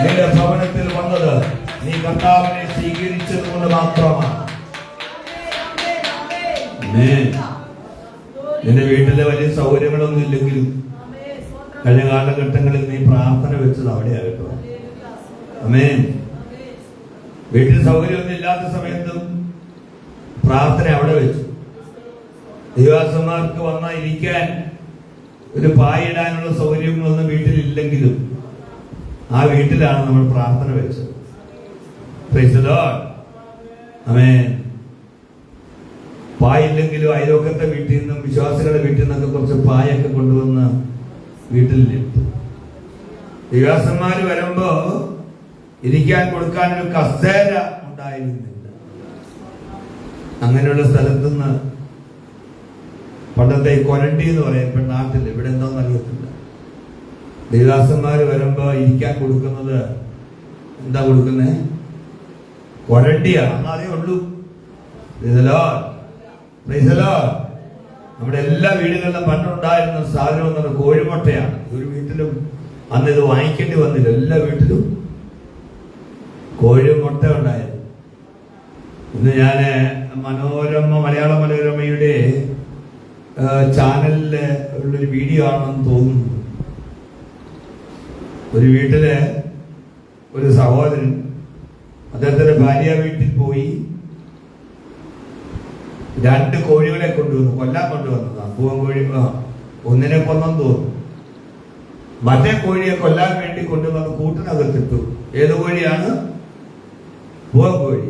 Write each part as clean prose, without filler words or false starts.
നിന്റെ ഭവനത്തിൽ വന്നത് നീ കർത്താവിനെ സ്വീകരിച്ചത് കൊണ്ട് മാത്രമാണ്. നിന്റെ വീട്ടിലെ വലിയ സൗകര്യങ്ങളൊന്നും ഇല്ലെങ്കിലും കഴിഞ്ഞ കാലഘട്ടങ്ങളിൽ നീ പ്രാർത്ഥന വെച്ചത് അവിടെയാകട്ടോ. ആമേൻ. വീട്ടിൽ സൗകര്യമൊന്നും ഇല്ലാത്ത സമയത്തും പ്രാർത്ഥന അവിടെ വെച്ചു. ദൈവദാസന്മാർക്ക് വന്നാൽ ഇരിക്കാൻ ഒരു പായിടാനുള്ള സൗകര്യങ്ങളൊന്നും വീട്ടിലില്ലെങ്കിലും ആ വീട്ടിലാണ് നമ്മൾ പ്രാർത്ഥന വെച്ചത്. Praise the lord. ആമേൻ. പായില്ലെങ്കിലും അയലോക്കത്തെ വീട്ടിൽ നിന്നും വിശ്വാസികളുടെ വീട്ടിൽ നിന്നൊക്കെ കുറച്ച് പായൊക്കെ കൊണ്ടുവന്ന് വീട്ടിലിട്ടു. ദൈവദാസന്മാര് വരുമ്പോ ഇരിക്കാൻ കൊടുക്കാനൊരു കസേര ഉണ്ടായിരുന്നില്ല. അങ്ങനെയുള്ള സ്ഥലത്തുനിന്ന് പണ്ടത്തെ കൊരണ്ടി എന്ന് പറയും നാട്ടിൽ, ഇവിടെ എന്തോന്ന് അറിയത്തില്ല, ദൈവദാസന്മാര് വരുമ്പോ ഇരിക്കാൻ കൊടുക്കുന്നത് എന്താ കൊടുക്കുന്നേ? കൊരണ്ടിയാണ്. അതേ ഉള്ളൂ. നമ്മുടെ എല്ലാ വീടുകളിലും പണ്ടുണ്ടായിരുന്ന സാധനം എന്ന് പറഞ്ഞാൽ കോഴിമുട്ടയാണ്. ഒരു വീട്ടിലും അന്ന് ഇത് വാങ്ങിക്കേണ്ടി വന്നില്ല. എല്ലാ വീട്ടിലും കോഴിമുട്ട ഉണ്ടായിരുന്നു. ഇന്ന് ഞാന് മലയാള മനോരമയുടെ ചാനലില് ഉള്ളൊരു വീഡിയോ ആണെന്ന് തോന്നുന്നു. ഒരു വീട്ടില് ഒരു സഹോദരൻ അദ്ദേഹത്തിന്റെ ഭാര്യ വീട്ടിൽ പോയി 2 കോഴികളെ കൊണ്ടുവന്നു, കൊല്ലാൻ കൊണ്ടുവന്നതാണ്. പൂവൻ കോഴി ഒന്നിനെ കൊന്നെന്ന് തോന്നുന്നു. മറ്റേ കോഴിയെ കൊല്ലാൻ വേണ്ടി കൊണ്ടുവന്ന് കൂട്ടിനകത്തിട്ടു. ഏത് കോഴിയാണ്? പൂവൻ കോഴി.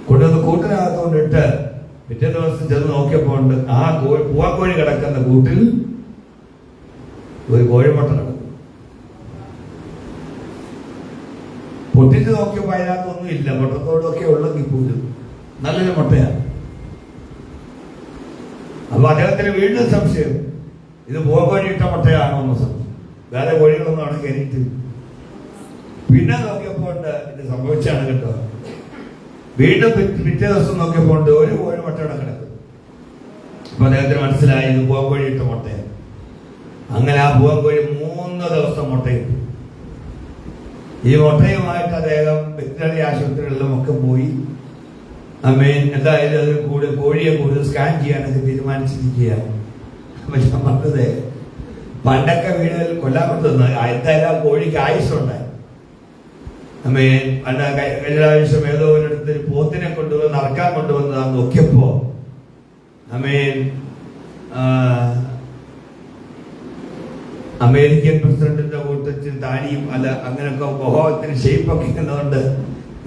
കൊണ്ടുവന്ന് കൂട്ടിനകത്ത് കൊണ്ടിട്ട് പിറ്റേ ദിവസം ചെന്ന് നോക്കിയപ്പോൾ ആ പൂവൻ കോഴി കിടക്കുന്ന കൂട്ടിൽ ഒരു കോഴിമുട്ട കിടക്കും. പൊട്ടിച്ച് നോക്കിയപ്പോൾ അതിനകത്തൊന്നും ഇല്ല. മുട്ടത്തോടൊക്കെ ഉള്ളെങ്കിൽ പോലും നല്ലൊരു മുട്ടയാണ്. അപ്പൊ അദ്ദേഹത്തിന് വീണ്ടും സംശയം, ഇത് പൂവൻ കോഴി ഇട്ട മുട്ടയാണോ എന്ന് സംശയം. വേറെ കോഴികളൊന്നും അവിടെ കയറിയിട്ടില്ല. പിന്നെ നോക്കിയപ്പോൾ ഇത് സംഭവിച്ചാണ് കേട്ടോ. വീണ്ടും പിറ്റേ ദിവസം നോക്കിയപ്പോൾ ഒരു കോഴി മുട്ടയുടെ കിടക്കും. അപ്പൊ അദ്ദേഹത്തിന് മനസ്സിലായി ഇത് പൂവൻ കോഴി ഇട്ട മുട്ടയാണ്. അങ്ങനെ ആ പൂവൻ കോഴി 3 ദിവസം മുട്ടയിട്ടു. ഈ മുട്ടയുമായിട്ട് അദ്ദേഹം വെറ്റിനറി ആശുപത്രികളിലും ഒക്കെ പോയി. എന്തായാലും അത് കോഴിയെ കൂടുതൽ സ്കാൻ ചെയ്യാനൊക്കെ തീരുമാനിച്ചിരിക്കുകയാണ്. അപ്പൊ ഞാൻ പറഞ്ഞത്, പണ്ടൊക്കെ വീടുകളിൽ കൊല്ലാൻ കൊണ്ടുവന്ന എന്തായാലും ആ കോഴിക്ക് ആയുസ്സുണ്ടായി. കഴിഞ്ഞ പ്രാവശ്യം ഏതോ ഒരിടത്ത് പോത്തിനെ കൊണ്ടുവന്ന് അറക്കാൻ കൊണ്ടുവന്നതാന്ന് നോക്കിയപ്പോ അമേരിക്കൻ പ്രസിഡന്റിന്റെ കൂട്ടത്തിൽ താടിയും അല്ല അങ്ങനെയൊക്കെ മുഖത്തിന് ഷേപ്പൊക്കെ ഇരിക്കുന്നതുകൊണ്ട്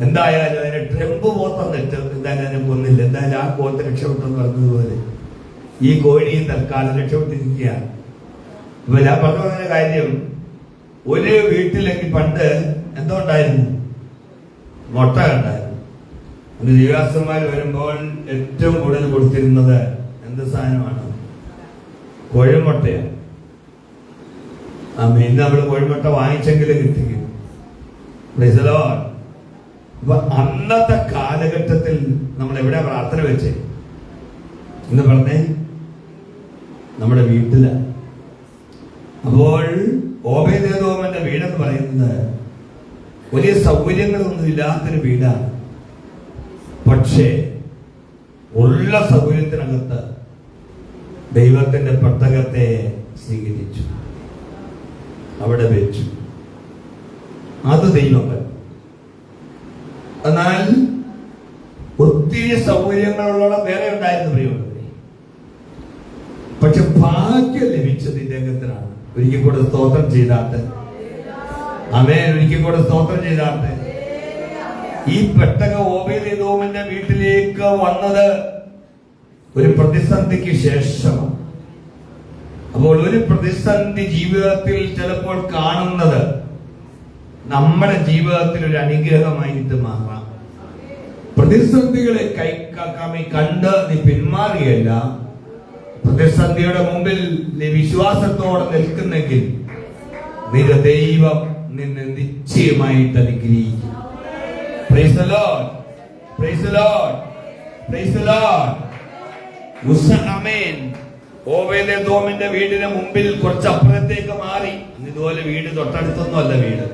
എന്തായാലും അതിനെ ട്രംപ് പോത്തന്നിട്ട് എന്തായാലും അതിനെ കൊന്നില്ല. എന്തായാലും ആ പോത്ത് രക്ഷപ്പെട്ടെന്ന് പറഞ്ഞതുപോലെ ഈ കോഴിയും തൽക്കാലം രക്ഷപ്പെട്ടിരിക്കുകയാണ്. അപ്പൊ ഞാൻ പറഞ്ഞു പറഞ്ഞ കാര്യം, ഒരു വീട്ടിലേക്ക് പണ്ട് എന്തോ ഉണ്ടായിരുന്നു? മുട്ട ഉണ്ടായിരുന്നു. അത് ദൈവദാസന്മാർ വരുമ്പോൾ ഏറ്റവും കൂടുതൽ കൊടുത്തിരുന്നത് എന്ത് സാധനമാണ്? കോഴിമുട്ടയാണ്. ഇന്ന് നമ്മൾ കോഴിമുട്ട വാങ്ങിച്ചെങ്കിലും കിട്ടിക്കും. അപ്പൊ അന്നത്തെ കാലഘട്ടത്തിൽ നമ്മൾ എവിടെ പ്രാർത്ഥന വെച്ചേ എന്ന് പറഞ്ഞേ? നമ്മുടെ വീട്ടില്. അപ്പോൾ ഓബേദ്ഏദോമിന്റെ വീടെന്ന് പറയുന്നത് വലിയ സൗകര്യങ്ങളൊന്നും ഇല്ലാത്തൊരു വീടാണ്. പക്ഷേ ഉള്ള സൗകര്യത്തിനകത്ത് ദൈവത്തിന്റെ പെട്ടകത്തെ സ്വീകരിച്ചു, അവിടെ വെച്ചു. അത് ദൈവങ്ങൾ. എന്നാൽ ഒത്തിരി സൗകര്യങ്ങളുള്ള വേറെ ഉണ്ടായിരുന്നു പ്രിയമുള്ളവരെ. പക്ഷെ ഭാഗ്യം ലഭിച്ചത് ഇദ്ദേഹത്തിനാണ്. ഒരിക്കൽ കൂടെ സ്തോത്രം ചെയ്താട്ടെ. ആമേൻ. ഒരിക്കൽ കൂടെ സ്തോത്രം ചെയ്താട്ടെ. ഈ പെട്ടകം ഓബേദ്ഏദോമിന്റെ വീട്ടിലേക്ക് വന്നത് ഒരു പ്രതിസന്ധിക്ക് ശേഷമാണ്. അപ്പോൾ ഒരു പ്രതിസന്ധി ജീവിതത്തിൽ ചിലപ്പോൾ കാണുന്നത് നമ്മുടെ ജീവിതത്തിൽ ഒരു അനുഗ്രഹമായിട്ട് മാറാം. പ്രതിസന്ധികളെ കണ്ട് നീ പിന്മാറുകയല്ല, പ്രതിസന്ധിയുടെ മുമ്പിൽ നീ വിശ്വാസത്തോടെ നിൽക്കുന്നെങ്കിൽ നിന്റെ ദൈവം നിന്നെ നിശ്ചയമായിട്ട് അനുഗ്രഹിക്കും. Praise the lord, praise the lord, praise the lord. ആമേൻ. ഓബേദ്ഏദോമിന്റെ വീടിന് മുമ്പിൽ കുറച്ച് അപ്പുറത്തേക്ക് മാറി. ഇതുപോലെ വീട് തൊട്ടടുത്തൊന്നും അല്ല വീട്,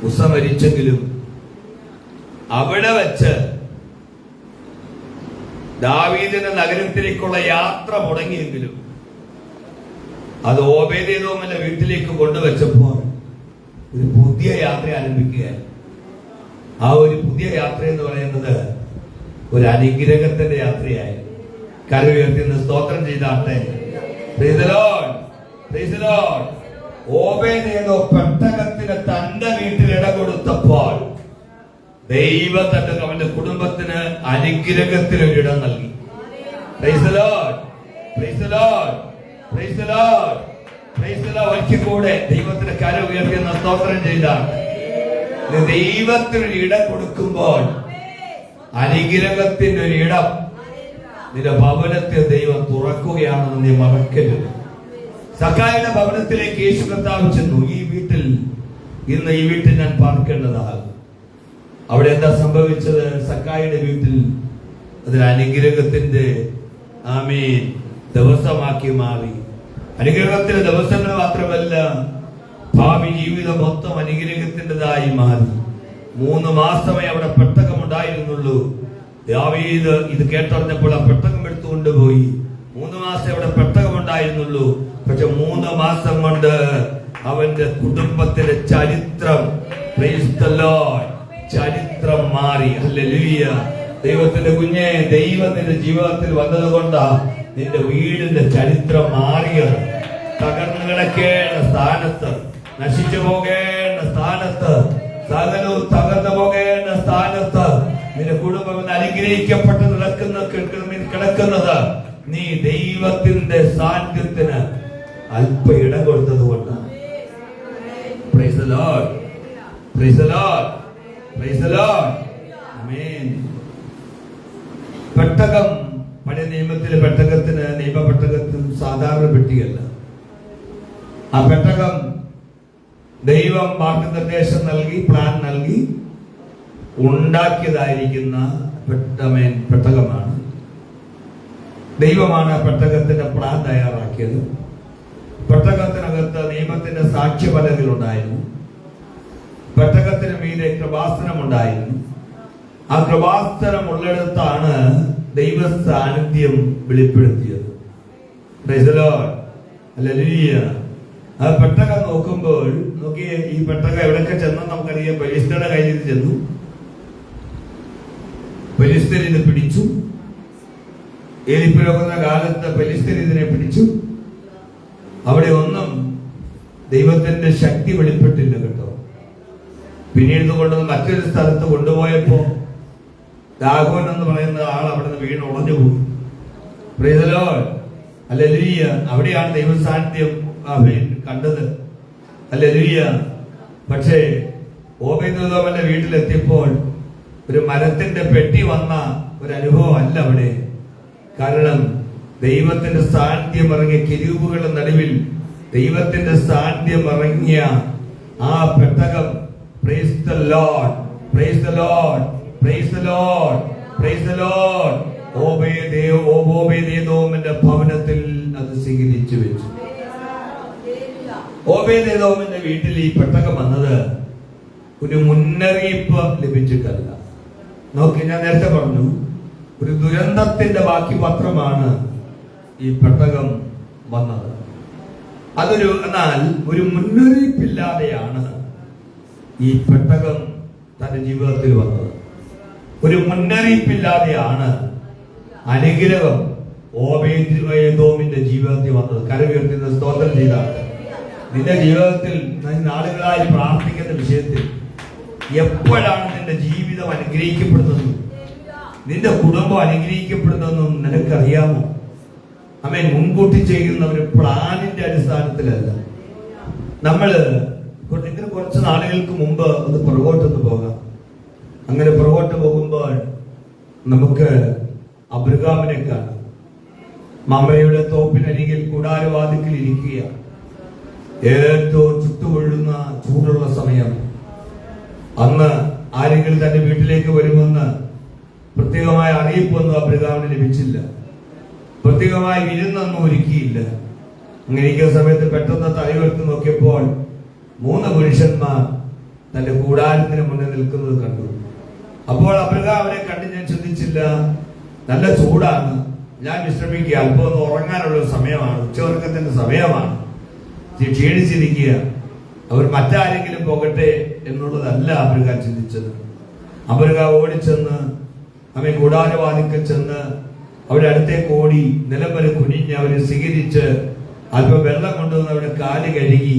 ഉസ്സ മരിച്ചെങ്കിലും അവിടെ വെച്ച് ദാവീദിന്റെ നഗരത്തിലേക്കുള്ള യാത്ര മുടങ്ങിയെങ്കിലും അത് ഓബേദെദോമിന്റെ വീട്ടിലേക്ക് കൊണ്ടുവച്ചപ്പോൾ ഒരു പുതിയ യാത്ര ആരംഭിക്കുകയാണ്. ആ ഒരു പുതിയ യാത്ര എന്ന് പറയുന്നത് ഒരു അനുഗ്രഹത്തിന്റെ യാത്രയായി. കരമുയർത്തി സ്തോത്രം ചെയ്താട്ടെ. Praise the lord, praise the lord. Obededom പെട്ടകത്തിന് തന്റെ വീട്ടിൽ ഇട കൊടുത്തപ്പോൾ ദൈവം തന്റെ അവന്റെ കുടുംബത്തിന് അനുഗ്രഹത്തിൽ ഒരിടം നൽകി. Price the lord, praise the lord, praise the lord, praise the Lord. ഒരിക്കൽ കൂടെ ദൈവത്തിന്റെ കരം ഉയർത്തി സ്തോത്രം ചെയ്താണ്. ദൈവത്തിന് ഇടം കൊടുക്കുമ്പോൾ അനുഗ്രഹത്തിന്റെ ഒരു ഇടം നിന്റെ ഭവനത്തെ ദൈവം തുറക്കുകയാണെന്ന് നീ മറക്കരുത്. സക്കായിയുടെ ഭവനത്തിലേക്ക് യേശു കർത്താവ് ചെന്നു. ഈ വീട്ടിൽ ഇന്ന് ഈ വീട്ടിൽ ഞാൻ പാർക്കേണ്ടതാണ്. അവിടെ എന്താ സംഭവിച്ചത്? സക്കായിയുടെ വീട്ടിൽ അതൊരു അനുഗ്രഹത്തിന്റെ ആമേൻ ദിവസമാക്കി മാറി. അനുഗ്രഹത്തിന്റെ ദിവസങ്ങൾ മാത്രമല്ല, ഭാവി ജീവിതം മൊത്തം അനുഗ്രഹത്തിൻ്റെതായി മാറി. 3 മാസമേ അവിടെ പെട്ടകം ഉണ്ടായിരുന്നുള്ളൂ. ദാവീദ് ഇത് കേട്ടറിഞ്ഞപ്പോൾ ആ പെട്ടകം എടുത്തുകൊണ്ടുപോയി. 3 മാസം അവിടെ പെട്ടകം ഉണ്ടായിരുന്നുള്ളൂ. പക്ഷെ 3 മാസം കൊണ്ട് അവന്റെ കുടുംബത്തിന്റെ ചരിത്രം, പ്രൈസ് ദി ലോർഡ്, ചരിത്രം മാറി. ഹല്ലേലൂയ. ദൈവത്തിന്റെ കുഞ്ഞെ, ദൈവത്തിന്റെ ജീവിതത്തിൽ വന്നത് കൊണ്ടാ നിന്റെ വീടിന്റെ ചരിത്രം മാറിയത്. തകർന്നു കിടക്കേണ്ട സ്ഥാനത്ത്, നശിച്ചു പോകേണ്ട സ്ഥാനത്ത്, സകലവും തകർന്നു പോകേണ്ട സ്ഥാനത്ത് നിന്റെ കുടുംബം അനുഗ്രഹിക്കപ്പെട്ട് കിടക്കുന്നത് നീ ദൈവത്തിന്റെ സാന്നിധ്യത്തിന് അല്പ ഇടം കൊടുത്തത് കൊണ്ടാണ്. Praise the lord, praise the lord, praise the lord. ആമേൻ. പെട്ടകം, പഴയ നിയമത്തിലെ പെട്ടകത്തിന്, നിയമപെട്ടകത്തിന് സാധാരണ പെട്ടിയല്ല. ആ പെട്ടകം ദൈവം മാർഗനിർദ്ദേശം നൽകി, പ്ലാൻ നൽകി ഉണ്ടാക്കിയതായിരിക്കുന്ന പെട്ടകമാണ്. ദൈവമാണ് ആ പെട്ടകത്തിന്റെ പ്ലാൻ തയ്യാറാക്കിയത്. പെട്ടകത്തിനകത്ത് നിയമത്തിന്റെ സാക്ഷ്യപലകകൾ ഉണ്ടായിരുന്നു. പെട്ടകത്തിന് മീതെ കൃപാസനം ഉണ്ടായിരുന്നു. ആ കൃപാസനം ഉള്ളിടത്താണ് ദൈവ സാന്നിധ്യം വെളിപ്പെടുത്തിയത്. Price the lord, hallelujah. ആ പെട്ടകം നോക്കുമ്പോൾ നോക്കിയേ, ഈ പെട്ടകം എവിടെയൊക്കെ ചെന്ന് നമുക്കറിയാം. ഫെലിസ്ത്യരുടെ കയ്യിൽ ചെന്നു, ഫെലിസ്ത്യർ ഇത് പിടിച്ചു. ഏലിപ്പുരോഗുന്ന കാലത്ത് ഫെലിസ്ത്യർ ഇതിനെ പിടിച്ചു. അവിടെ ഒന്നും ദൈവത്തിന്റെ ശക്തി വെളിപ്പെട്ടില്ല കേട്ടോ. പിന്നീട് കൊണ്ടുവന്ന് മറ്റൊരു സ്ഥലത്ത് കൊണ്ടുപോയപ്പോ ദാഗോൻ എന്ന് പറയുന്ന ആൾ അവിടെ നിന്ന് വീണ് ഉടഞ്ഞുപോയി. പ്രൈസ് ദി ലോർഡ്, ഹല്ലേലൂയ. അവിടെയാണ് ദൈവ സാന്നിധ്യം കണ്ടത്. ഹല്ലേലൂയ. പക്ഷേ ഓബേദ്ഏദോമിന്റെ വീട്ടിലെത്തിയപ്പോൾ ഒരു മരത്തിന്റെ പെട്ടി വന്ന ഒരു അനുഭവം അല്ല അവിടെ. കാരണം ദൈവത്തിന്റെ സാന്നിധ്യം ഇറങ്ങിയ കെരൂബുകളുടെ നടുവിൽ ദൈവത്തിന്റെ സാന്നിധ്യം ഇറങ്ങിയ ആ പെട്ടകം, praise the lord, praise the lord, praise the lord, praise the lord, ഓബേദ്ഏദോമിന്റെ ഭവനത്തിൽ അത് സ്വീകരിച്ചു വെച്ചു. ഓബേദ്ഏദോമിന്റെ വീട്ടിൽ ഈ പെട്ടകം വന്നത് ഒരു മുന്നറിയിപ്പ് ലഭിച്ചിട്ടല്ല. നോക്കി, ഞാൻ നേരത്തെ പറഞ്ഞു, ഒരു ദുരന്തത്തിന്റെ ബാക്കി പത്രമാണ് ഈ പെട്ടകം വന്നത്. എന്നാൽ ഒരു മുന്നറിയിപ്പില്ലാതെയാണ് ഈ പെട്ടകം തന്റെ ജീവിതത്തിൽ വന്നത്. ഒരു മുന്നറിയിപ്പില്ലാതെയാണ് അനുഗ്രഹം ഓബേദ്ഏദോമിന്റെ ജീവിതത്തിൽ വന്നത്. കരമുയർത്തി സ്തോത്രം ചെയ്താണ്. നിന്റെ ജീവിതത്തിൽ നാളുകളായി പ്രാർത്ഥിക്കുന്ന വിഷയത്തിൽ എപ്പോഴാണ് നിന്റെ ജീവിതം അനുഗ്രഹിക്കപ്പെടുന്നതെന്നും നിന്റെ കുടുംബം അനുഗ്രഹിക്കപ്പെടുന്നതെന്നും നിനക്കറിയാമോ? ആമേൻ. മുൻകൂട്ടി ചെയ്യുന്ന ഒരു പ്ലാനിന്റെ അടിസ്ഥാനത്തിലല്ല. നമ്മള് ഇതിന് കുറച്ച് നാളുകൾക്ക് മുമ്പ് ഒന്ന് പുറകോട്ടൊന്ന് പോകാം. അങ്ങനെ പുറകോട്ട് പോകുമ്പോൾ നമുക്ക് അബ്രഹാമിനെ കാണാം. മമ്മയുടെ തോപ്പിനരികിൽ കൂടാരവാതിക്കൽ ഇരിക്കുക. ഏറ്റവും ചുട്ടുകൊള്ളുന്ന ചൂടുള്ള സമയം. അന്ന് ആരെങ്കിലും തന്റെ വീട്ടിലേക്ക് വരുമെന്ന് പ്രത്യേകമായ അറിയിപ്പൊന്നും അബ്രഹാമിന് ലഭിച്ചില്ല. പ്രത്യേകമായി വിരുന്നൊന്നും ഒരുക്കിയില്ല. അങ്ങനെ ഇരിക്കുന്ന സമയത്ത് പെട്ടെന്ന് തലയുയർത്തി നോക്കിയപ്പോൾ 3 പുരുഷന്മാർ തന്റെ കൂടാരത്തിന് മുന്നിൽ നിൽക്കുന്നത് കണ്ടു. അപ്പോൾ അബ്രഹാം അവരെ കണ്ട് ഞാൻ ചിന്തിച്ചില്ല, നല്ല ചൂടാണ്, ഞാൻ വിശ്രമിക്കുക, അല്പം ഒന്ന് ഉറങ്ങാനുള്ള ഒരു സമയമാണ്, ഉച്ചവർക്കത്തിന്റെ സമയമാണ്, ക്ഷീണിച്ചിരിക്കുക, അവർ മറ്റാരെങ്കിലും പോകട്ടെ എന്നുള്ളതല്ല അബ്രഹാം ചിന്തിച്ചത്. അബ്രഹാം ഓടിച്ചെന്ന് അവൻ കൂടാരവാതിക്കൽ ചെന്ന് അവരുടെ അടുത്തേക്ക് ഓടി നിലം വരെ കുനിഞ്ഞ് അവരെ സ്വീകരിച്ച് അല്പം വെള്ളം കൊണ്ടുവന്ന് അവരുടെ കാല് കഴുകി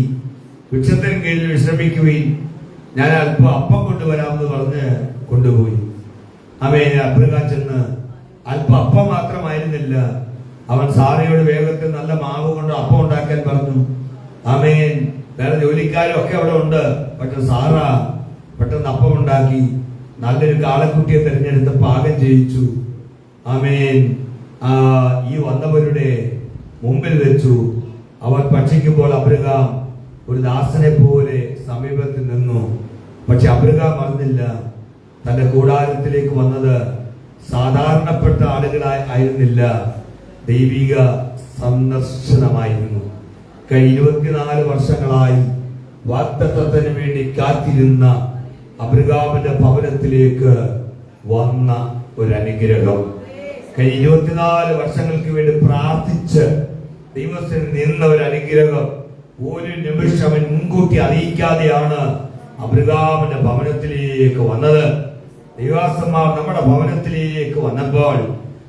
വൃക്ഷത്തിന് കീഴിൽ വിശ്രമിക്കുകയും ഞാൻ അല്പം അപ്പം കൊണ്ടുവരാമെന്ന് പറഞ്ഞ് കൊണ്ടുപോയി. അവൻ അബ്രഹാം ചെന്ന് അല്പം അപ്പം മാത്രമായിരുന്നില്ല, അവൻ സാറയോട് വേഗത്തിൽ നല്ല മാവ് കൊണ്ട് അപ്പം ഉണ്ടാക്കാൻ പറഞ്ഞു. ആമേൻ. വേറെ ജോലിക്കാരും ഒക്കെ അവിടെ ഉണ്ട്. പക്ഷെ സാറ പെട്ടെന്ന് അപ്പം ഉണ്ടാക്കി നല്ലൊരു കാളക്കുട്ടിയെ തിരഞ്ഞെടുത്ത് പാകം ചെയ്യിച്ചു. ആമേൻ. ഈ വന്നവരുടെ മുമ്പിൽ വെച്ചു. അവർ ഭക്ഷിക്കുമ്പോൾ അബ്രഹാം ഒരു ദാസനെ പോലെ സമീപത്തിൽ നിന്നു. പക്ഷെ അബ്രഹാം അറിഞ്ഞില്ല, തന്റെ കൂടാരത്തിലേക്ക് വന്നത് സാധാരണപ്പെട്ട ആളുകളായിരുന്നില്ല, ദൈവിക സന്ദർശനമായിരുന്നു. 24 വർഷങ്ങളായി വാഗ്ദത്തത്തിന് വേണ്ടി കാത്തിരുന്ന അബ്രഹാമിന്റെ ഭവനത്തിലേക്ക് വന്ന ഒരു അനുഗ്രഹം. 24 വർഷങ്ങൾക്ക് വേണ്ടി പ്രാർത്ഥിച്ച് ദൈവത്തിന് നിന്ന ഒരു അനുഗ്രഹം ഒരു നിമിഷം മുൻകൂട്ടി അറിയിക്കാതെയാണ് അബ്രഹാമിന്റെ ഭവനത്തിലേക്ക് വന്നത്. ദൈവാസന്മാർ നമ്മുടെ ഭവനത്തിലേക്ക് വന്നപ്പോൾ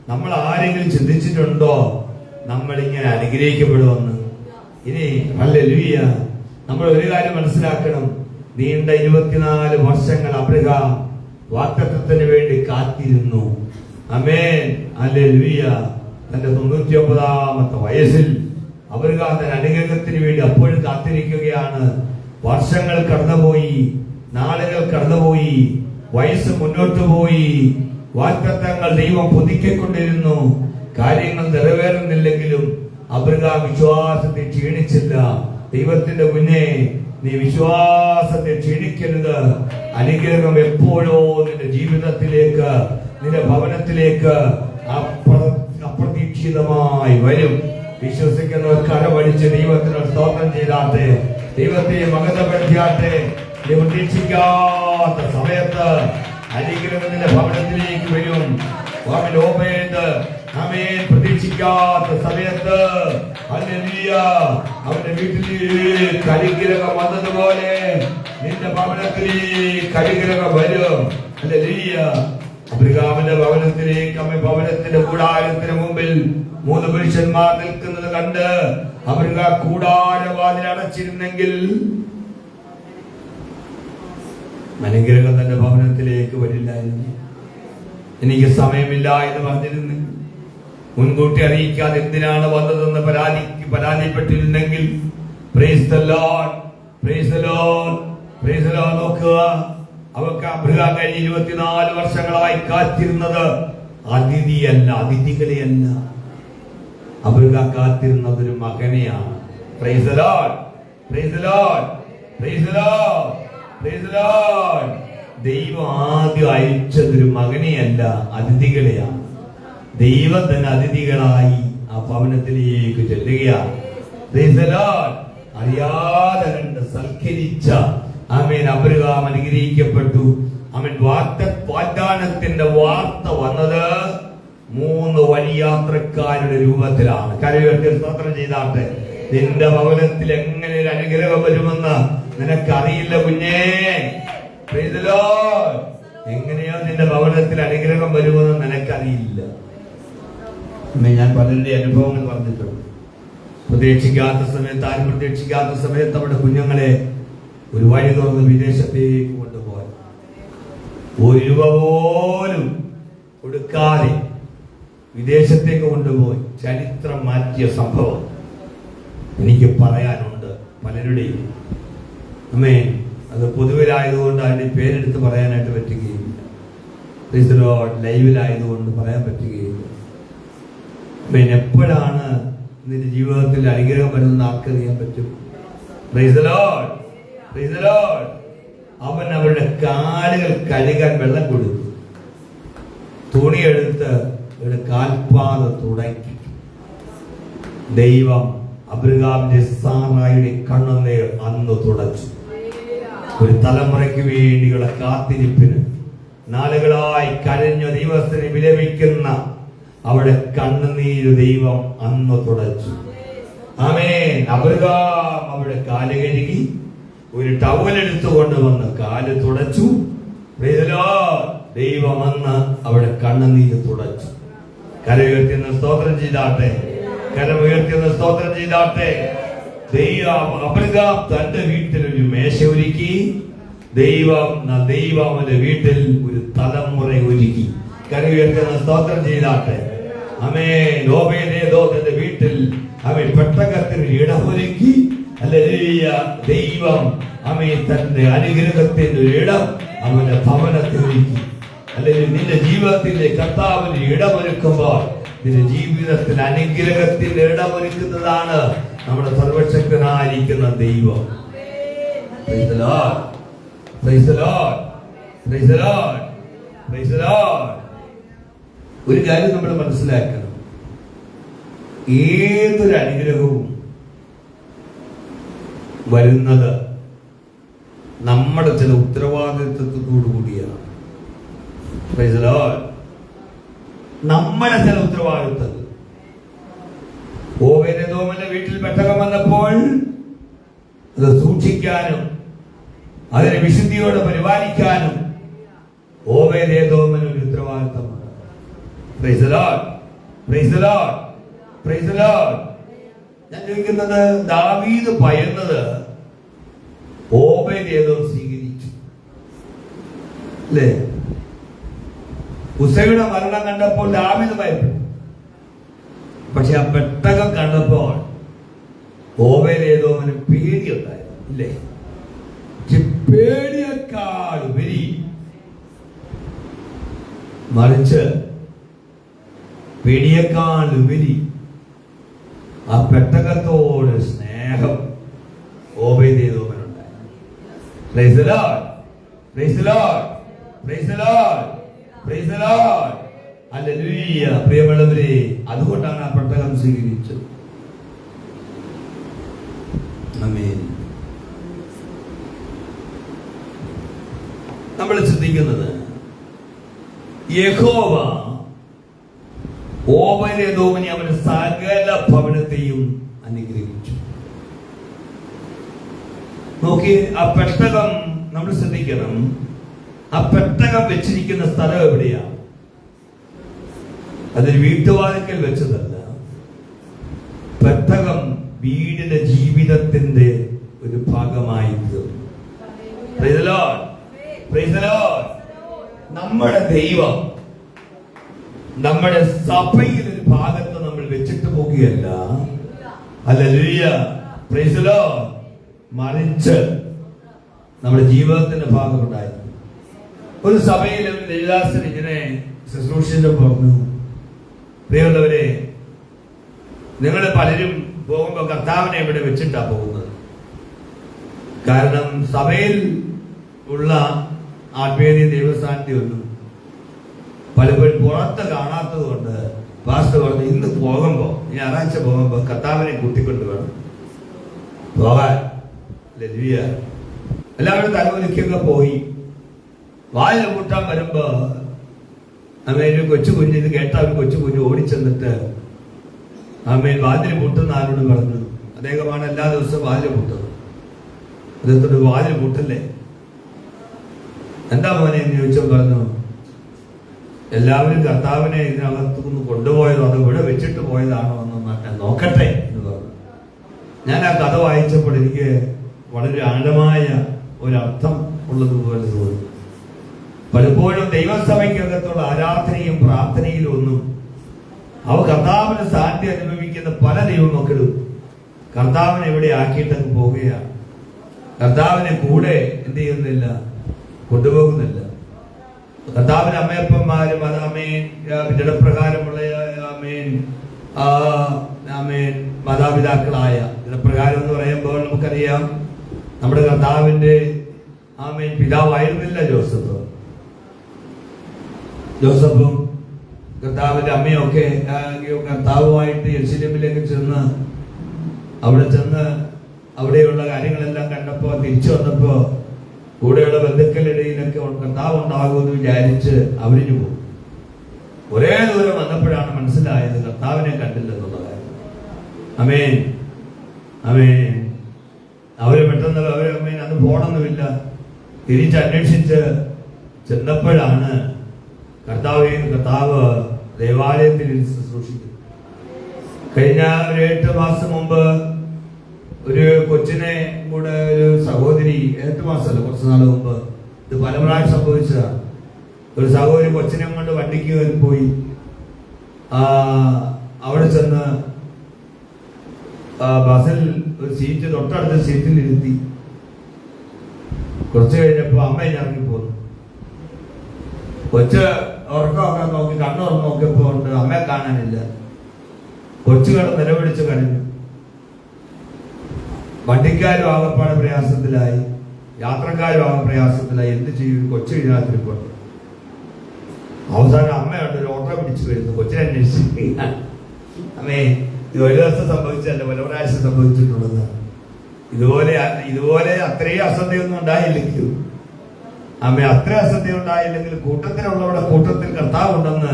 നമ്മൾ ആരെങ്കിലും ചിന്തിച്ചിട്ടുണ്ടോ നമ്മൾ ഇങ്ങനെ അനുഗ്രഹിക്കപ്പെടുമെന്ന്? ഇനി ഹല്ലേലൂയ. നമ്മൾ ഒരു കാര്യം മനസ്സിലാക്കണം, നീണ്ട 24 വർഷങ്ങൾ അബ്രഹാം വാഗ്ദത്തത്തിന് വേണ്ടി കാത്തിരുന്നു. ആമേൻ. ഹല്ലേലൂയ. തന്റെ 99ാമത്തെ വയസ്സിൽ അബ്രഹാം തന്റെ അനുഗ്രഹത്തിന് വേണ്ടി അപ്പോഴും കാത്തിരിക്കുകയാണ്. വർഷങ്ങൾ കടന്നുപോയി, നാളുകൾ കടന്നുപോയി, വയസ്സ് മുന്നോട്ട് പോയി, വാഗ്ദത്തങ്ങൾ ദൈവം പുതുക്കിക്കൊണ്ടിരുന്നു. കാര്യങ്ങൾ നിറവേറുന്നില്ലെങ്കിലും അബ്രഹാം വിശ്വാസത്തെ ക്ഷീണിച്ചില്ല. ദൈവത്തിന്റെ മുന്നേ നീ വിശ്വാസത്തെ ക്ഷീണിക്കരുത്. അനുഗ്രഹം എപ്പോഴോ നിന്റെ ജീവിതത്തിലേക്ക്, നിന്റെ ഭവനത്തിലേക്ക് അപ്രതീക്ഷിതമായി വരും. വിശ്വസിക്കുന്നവർ കരമടിച്ച് ദൈവത്തിന് സ്തോത്രം ചെയ്താട്ടെ, ദൈവത്തെ മഹത്വപ്പെടുത്തിയാട്ടെ. പ്രതീക്ഷിക്കാത്ത സമയത്ത് അനുഗ്രഹം നിന്റെ ഭവനത്തിലേക്ക് വരും. പ്രതീക്ഷിക്കാത്ത സമയത്ത് അവന്റെ വീട്ടിലേക്ക് അനുഗ്രഹം വന്നതുപോലെ നിന്റെ ഭവനത്തിലേക്ക് അനുഗ്രഹം വരും. അബ്രഹാമിന്റെ ഭവനത്തിലേക്ക് ഭവനത്തിന്റെ കൂടാരത്തിന് മുമ്പിൽ 3 പുരുഷന്മാർ നിൽക്കുന്നത് കണ്ട് അബ്രഹാം കൂടാരവാതിൽ അടച്ചിരുന്നെങ്കിൽ അനുഗ്രഹം തന്റെ ഭവനത്തിലേക്ക് വരില്ലായിരുന്നു. എനിക്ക് സമയമില്ല എന്ന് പറഞ്ഞിരുന്നു, മുൻകൂട്ടി അറിയിക്കാതെ എന്തിനാണ് വന്നതെന്ന് പരാതിപ്പെട്ടിരുന്നെങ്കിൽ നോക്കുക. അവർക്ക് അബ്രഹാം കഴിഞ്ഞ 24 വർഷങ്ങളായി കാത്തിരുന്നത് അതിഥികളെയല്ല. അബ്രഹാം കാത്തിരുന്നത് ഒരു മകനെയാണ്. Praise the lord, praise the lord, praise the lord, praise the lord. ദൈവം ആദ്യം അയച്ചതൊരു മകനെയല്ല, അതിഥികളെയാണ്. ദൈവം തന്നെ അതിഥികളായി ആ ഭവനത്തിലേക്ക് ചെല്ലുകയാണ്. Price the Lord. അറിയാതെ കണ്ട് സൽക്കരിച്ച ആമേൻ അബ്രഹാം അനുഗ്രഹിക്കപ്പെട്ടു. ആമേൻ. വാഗ്ദാനത്തിന്റെ വാർത്ത വന്നത് 3 വഴിയാത്രക്കാരുടെ രൂപത്തിലാണ്. കരയുയർത്തി സ്തോത്രം ചെയ്താട്ടെ. നിന്റെ ഭവനത്തിൽ എങ്ങനെ ഒരു അനുഗ്രഹം വരുമെന്ന് നിനക്കറിയില്ല കുഞ്ഞേ. Price the Lord. എങ്ങനെയോ നിന്റെ ഭവനത്തിൽ അനുഗ്രഹം വരുമെന്ന് നിനക്കറിയില്ല. ഞാൻ പലരുടെ അനുഭവങ്ങൾ പറഞ്ഞിട്ടുണ്ട്. പ്രതീക്ഷിക്കാത്ത സമയത്ത്, ആരും പ്രതീക്ഷിക്കാത്ത സമയത്ത് നമ്മുടെ കുഞ്ഞുങ്ങളെ ഒരു വഴി തുറന്ന് വിദേശത്തേക്ക് കൊണ്ടുപോയി 1 രൂപ പോലും കൊടുക്കാതെ വിദേശത്തേക്ക് കൊണ്ടുപോയി ചരിത്രം മാറ്റിയ സംഭവം എനിക്ക് പറയാനുണ്ട് പലരുടെയും. അമ്മേ, അത് പൊതുവിലായതുകൊണ്ട് അതിന്റെ പേരെടുത്ത് പറയാനായിട്ട് പറ്റുകയില്ല. ലൈവിലായതുകൊണ്ട് പറയാൻ പറ്റുകയില്ല. എപ്പോഴാണ് നിന്റെ ജീവിതത്തിൽ അനുഗ്രഹം വരുന്ന ആർക്കറിയാൻ പറ്റും? Price the lord, praise the Lord. അവൻ അവരുടെ കാലുകൾ കഴുകാൻ വെള്ളം കൊടുത്തു, തുണിയെടുത്ത് അവരുടെ കാൽപാത തുടക്കി. ദൈവം അബ്രഹാമിന്റെ സാറായുടെ കണ്ണുനീർ അന്ന് തുടച്ചു. ഒരു തലമുറയ്ക്ക് വേണ്ടിയുള്ള കാത്തിരിപ്പിന് നാളുകളായി കരഞ്ഞ ദൈവത്തിന് വിലപിക്കുന്ന അവിടെ കണ്ണുനീര് ദൈവം അന്ന് തുടച്ചു. ആമേൻ. അബ്രഹാം അവിടെ കാല് കഴുകി ഒരു ടവലെടുത്തു കൊണ്ടുവന്ന് കാല് തുടച്ചു. ദൈവം അന്ന് അവിടെ കണ്ണുനീര് തുടച്ചു. കരമുയർത്തിയെന്ന് സ്തോത്രം ചെയ്താട്ടെ, കരമുയർത്തിയെന്ന് സ്തോത്രം ചെയ്താട്ടെ. അബ്രഹാം തന്റെ വീട്ടിൽ ഒരു മേശ ഒരുക്കി. ദൈവം അവന്റെ വീട്ടിൽ ഒരു തലമുറ ഒരുക്കി. കരമുയർത്തിയെന്ന് സ്തോത്രം ചെയ്താട്ടെ. ആമേൻ. ഓബേദേദോമിന്റെ വീട്ടിൽ അവൻ പെട്ടകത്തിന് ഇടമൊരുക്കി. ഹല്ലേലൂയ. ദൈവം അവൻ തന്റെ അനുഗ്രഹത്തിന്റെ ഇടം അവന്റെ ഭവനത്തിൽ ഒരുക്കി. അല്ലെങ്കിൽ നിന്റെ ജീവിതത്തിന്റെ കർത്താവിന് ഇടമൊരുക്കുമ്പോൾ നിന്റെ ജീവിതത്തിൽ അനുഗ്രഹത്തിന്റെ ഇടമൊരുക്കുന്നതാണ് നമ്മുടെ സർവശക്തനായിരിക്കുന്ന ദൈവം. Praise the Lord. Praise the Lord. Praise the Lord. Praise the Lord. ഒരു കാര്യം നമ്മൾ മനസ്സിലാക്കണം. ഏതൊരു അനുഗ്രഹവും വരുന്നത് നമ്മുടെ ചില ഉത്തരവാദിത്വത്തോടു കൂടിയാണ്. Praise the Lord. നമ്മുടെ ചില ഉത്തരവാദിത്വം. ഓബേദേദോമിന്റെ വീട്ടിൽ പെട്ടകം വന്നപ്പോൾ അത് സൂക്ഷിക്കാനും അതിനെ വിശുദ്ധിയോടെ പരിപാലിക്കാനും ഓബേദേദോമിന് ഒരു ഉത്തരവാദിത്വമാണ്. Praise the Lord. Praise the Lord. Praise the Lord. ഞാൻ ചോദിക്കുന്നത്, ദാവീദ് ഭയന്നത് ഓബേദേദോം സ്വീകരിച്ചു അല്ലേ? ഉസ്സയുടെ മരണം കണ്ടപ്പോൾ ദാവീദ് ഭയപ്പെട്ടു. പക്ഷെ ആ പെട്ടകം കണ്ടപ്പോൾ ഓബേദേദോമിന് പേടിയുണ്ടായിരുന്നു ഇല്ലേ? പേടിയേക്കാൾ ഉപരി മറിച്ച് പേടിയേക്കാൾ ഉപരി ആ പെട്ടകത്തോട് സ്നേഹം ഓബേദേദോമിനുണ്ടായി. Praise the Lord. Praise the Lord. Praise the Lord. Praise the Lord. Hallelujah. പ്രിയമുള്ളവരെ, അതുകൊണ്ടാണ് ആ പെട്ടകം സ്വീകരിച്ചത്. ആമേൻ. നമ്മൾ ചിന്തിക്കുന്നത്, യഹോവ ഓബേദേദോമിനെ അവന്റെ സകല ഭവനത്തെയും അനുഗ്രഹിച്ചു. നോക്കി, ആ പെട്ടകം നമ്മൾ ശ്രദ്ധിക്കണം. ആ പെട്ടകം വെച്ചിരിക്കുന്ന സ്ഥലം എവിടെയാ? അതൊരു വീട്ടുവാതിക്കൽ വെച്ചതല്ല. പെട്ടകം വീടിന്റെ ജീവിതത്തിന്റെ ഒരു ഭാഗമായി തീർന്നു. Praise the Lord. Praise the Lord. നമ്മുടെ ദൈവം നമ്മുടെ സഭയിൽ ഒരു ഭാഗത്ത് നമ്മൾ വെച്ചിട്ട് പോകുകയല്ല. ഹല്ലേലൂയ. Praise the Lord. മറിച്ച് നമ്മുടെ ജീവിതത്തിന്റെ ഭാഗമുണ്ടായി. ഒരു സഭയിൽ ദേവദാസൻ ഇങ്ങനെ ശുശ്രൂഷിച്ചു പറഞ്ഞു, പ്രിയമുള്ളവരെ, നിങ്ങൾ പലരും പോകുമ്പോൾ കർത്താവിനെ ഇവിടെ വെച്ചിട്ടാ പോകുന്നത്. കാരണം സഭയിൽ ഉള്ള ആത്മീയ ദൈവസാന്നിധ്യമൊന്നും പലപ്പോഴും പുറത്ത് കാണാത്തത് കൊണ്ട് പാസ്റ്റർ പറഞ്ഞു, ഇന്ന് പോകുമ്പോൾ, ഞായറാഴ്ച പോകുമ്പോൾ കർത്താവിനെ കൂട്ടിക്കൊണ്ട് വേണം പോകാൻ. എല്ലാവരും തലമുലിക്കൊക്കെ പോയി വായിൽ കൂട്ടാൻ വരുമ്പോ അമ്മേന് കൊച്ചു കുഞ്ഞ് ഇത് കേട്ട ഒരു കൊച്ചു കുഞ്ഞ് ഓടിച്ചെന്നിട്ട് അമ്മേൻ വാതിൽ പൂട്ടുന്ന ആരോട് പറഞ്ഞു. അദ്ദേഹമാണ് എല്ലാ ദിവസവും വാതിൽ പൂട്ടുന്നത്. അദ്ദേഹത്തോട് വാതിൽ പൂട്ടല്ലേ, എന്താ മോനെ എന്ന് ചോദിച്ചോ പറഞ്ഞു, എല്ലാവരും കർത്താവിനെ ഇതിനകത്തുനിന്ന് കൊണ്ടുപോയതോ അതോ ഇവിടെ വെച്ചിട്ട് പോയതാണോ എന്ന് നോക്കട്ടെ എന്ന് പറഞ്ഞു. ഞാൻ ആ കഥ വായിച്ചപ്പോൾ എനിക്ക് വളരെ ആഴമായ ഒരർത്ഥം ഉള്ളതുപോലെ തോന്നി. പലപ്പോഴും ദൈവസഭയ്ക്കകത്തുള്ള ആരാധനയും പ്രാർത്ഥനയിലും ഒന്നും അവ കർത്താവിന് സാന്നിധ്യം അനുഭവിക്കുന്ന പല ദൈവമക്കളും കർത്താവിനെ എവിടെ ആക്കിയിട്ടങ്ങ് പോവുകയാണ്. കർത്താവിനെ കൂടെ എന്ത് ചെയ്യുന്നില്ല, കൊണ്ടുപോകുന്നില്ല. കർത്താവിന് അമ്മയപ്പന്മാരും അത് അമേൻ ജഡപ്രകാരമുള്ള ആമേൻ മാതാപിതാക്കളായ ജഡപ്രകാരം എന്ന് പറയുമ്പോൾ നമുക്കറിയാം നമ്മുടെ കർത്താവിന്റെ ആമേൻ പിതാവായിരുന്നില്ല ജോസഫും കർത്താവിന്റെ അമ്മയും ഒക്കെ കർത്താവുമായിട്ട് യെരുശലേമിലേക്ക് ചെന്ന് അവിടെയുള്ള കാര്യങ്ങളെല്ലാം കണ്ടപ്പോ തിരിച്ചു വന്നപ്പോ കൂടെയുള്ള ബന്ധുക്കളുടെ ഇടയിലൊക്കെ കർത്താവ് ഉണ്ടാകുമെന്ന് വിചാരിച്ച് അവരിഞ്ഞു പോകും. ഒരേ ദൂരം വന്നപ്പോഴാണ് മനസ്സിലായത് കർത്താവിനെ കണ്ടില്ലെന്നുള്ള കാര്യം. ആമേൻ, ആമേൻ. അവര് പെട്ടെന്ന് അമേൻ അന്ന് പോണൊന്നുമില്ല. തിരിച്ചന്വേഷിച്ച് ചെന്നപ്പോഴാണ് കർത്താവ് ദേവാലയത്തിൽ ശുശ്രൂഷിക്കുന്നത്. കഴിഞ്ഞ ഒരു 8 മാസം മുമ്പ് ഒരു കൊച്ചിനെ കൂടെ ഒരു സഹോദരി, 8 മാസമല്ല, കുറച്ച് നാൾ മുമ്പ് ഇത് പല പ്രാവശ്യം സംഭവിച്ചതാണ്. ഒരു സഹോദരി കൊച്ചിനെ കൊണ്ട് വണ്ടിക്ക് കയറി പോയി. അവിടെ ചെന്ന് ബസ്സിൽ ഒരു സീറ്റ്, തൊട്ടടുത്ത സീറ്റിൽ ഇരുത്തി. കുറച്ച് കഴിഞ്ഞപ്പോ അമ്മ ഇറങ്ങി പോന്നു. കൊച്ച് ഉറക്കമൊക്കെ നോക്കി, കണ്ണുറന്ന് നോക്കിയപ്പോ ഉണ്ട് അമ്മയെ കാണാനില്ല. കൊച്ചു കിടന്ന് നിലവിളിച്ച് കഴിഞ്ഞു. വണ്ടിക്കാരും ആകപ്പാടെ പ്രയാസത്തിലായി, യാത്രക്കാരും ആകെ പ്രയാസത്തിലായി. എന്ത് ചെയ്യും? കൊച്ചു ഇതിനകത്തിരിപ്പുണ്ട്. അവസാനം അമ്മയുണ്ട് ഒരു ഓട്ടോ പിടിച്ചു വരുന്നു കൊച്ചിനെ അന്വേഷിച്ച്. അമ്മേ, ഇത് ഒരു ദിവസം സംഭവിച്ചല്ല, പല പ്രാവശ്യം സംഭവിച്ചിട്ടുള്ളതാണ്. ഇതുപോലെ അത്രയും അശ്രദ്ധയൊന്നും ഉണ്ടായില്ലെങ്കിലും, അമ്മ അത്ര അശ്രദ്ധ ഉണ്ടായില്ലെങ്കിൽ കൂട്ടത്തിലുള്ളവരുടെ കൂട്ടത്തിൽ കർത്താവുണ്ടെന്ന്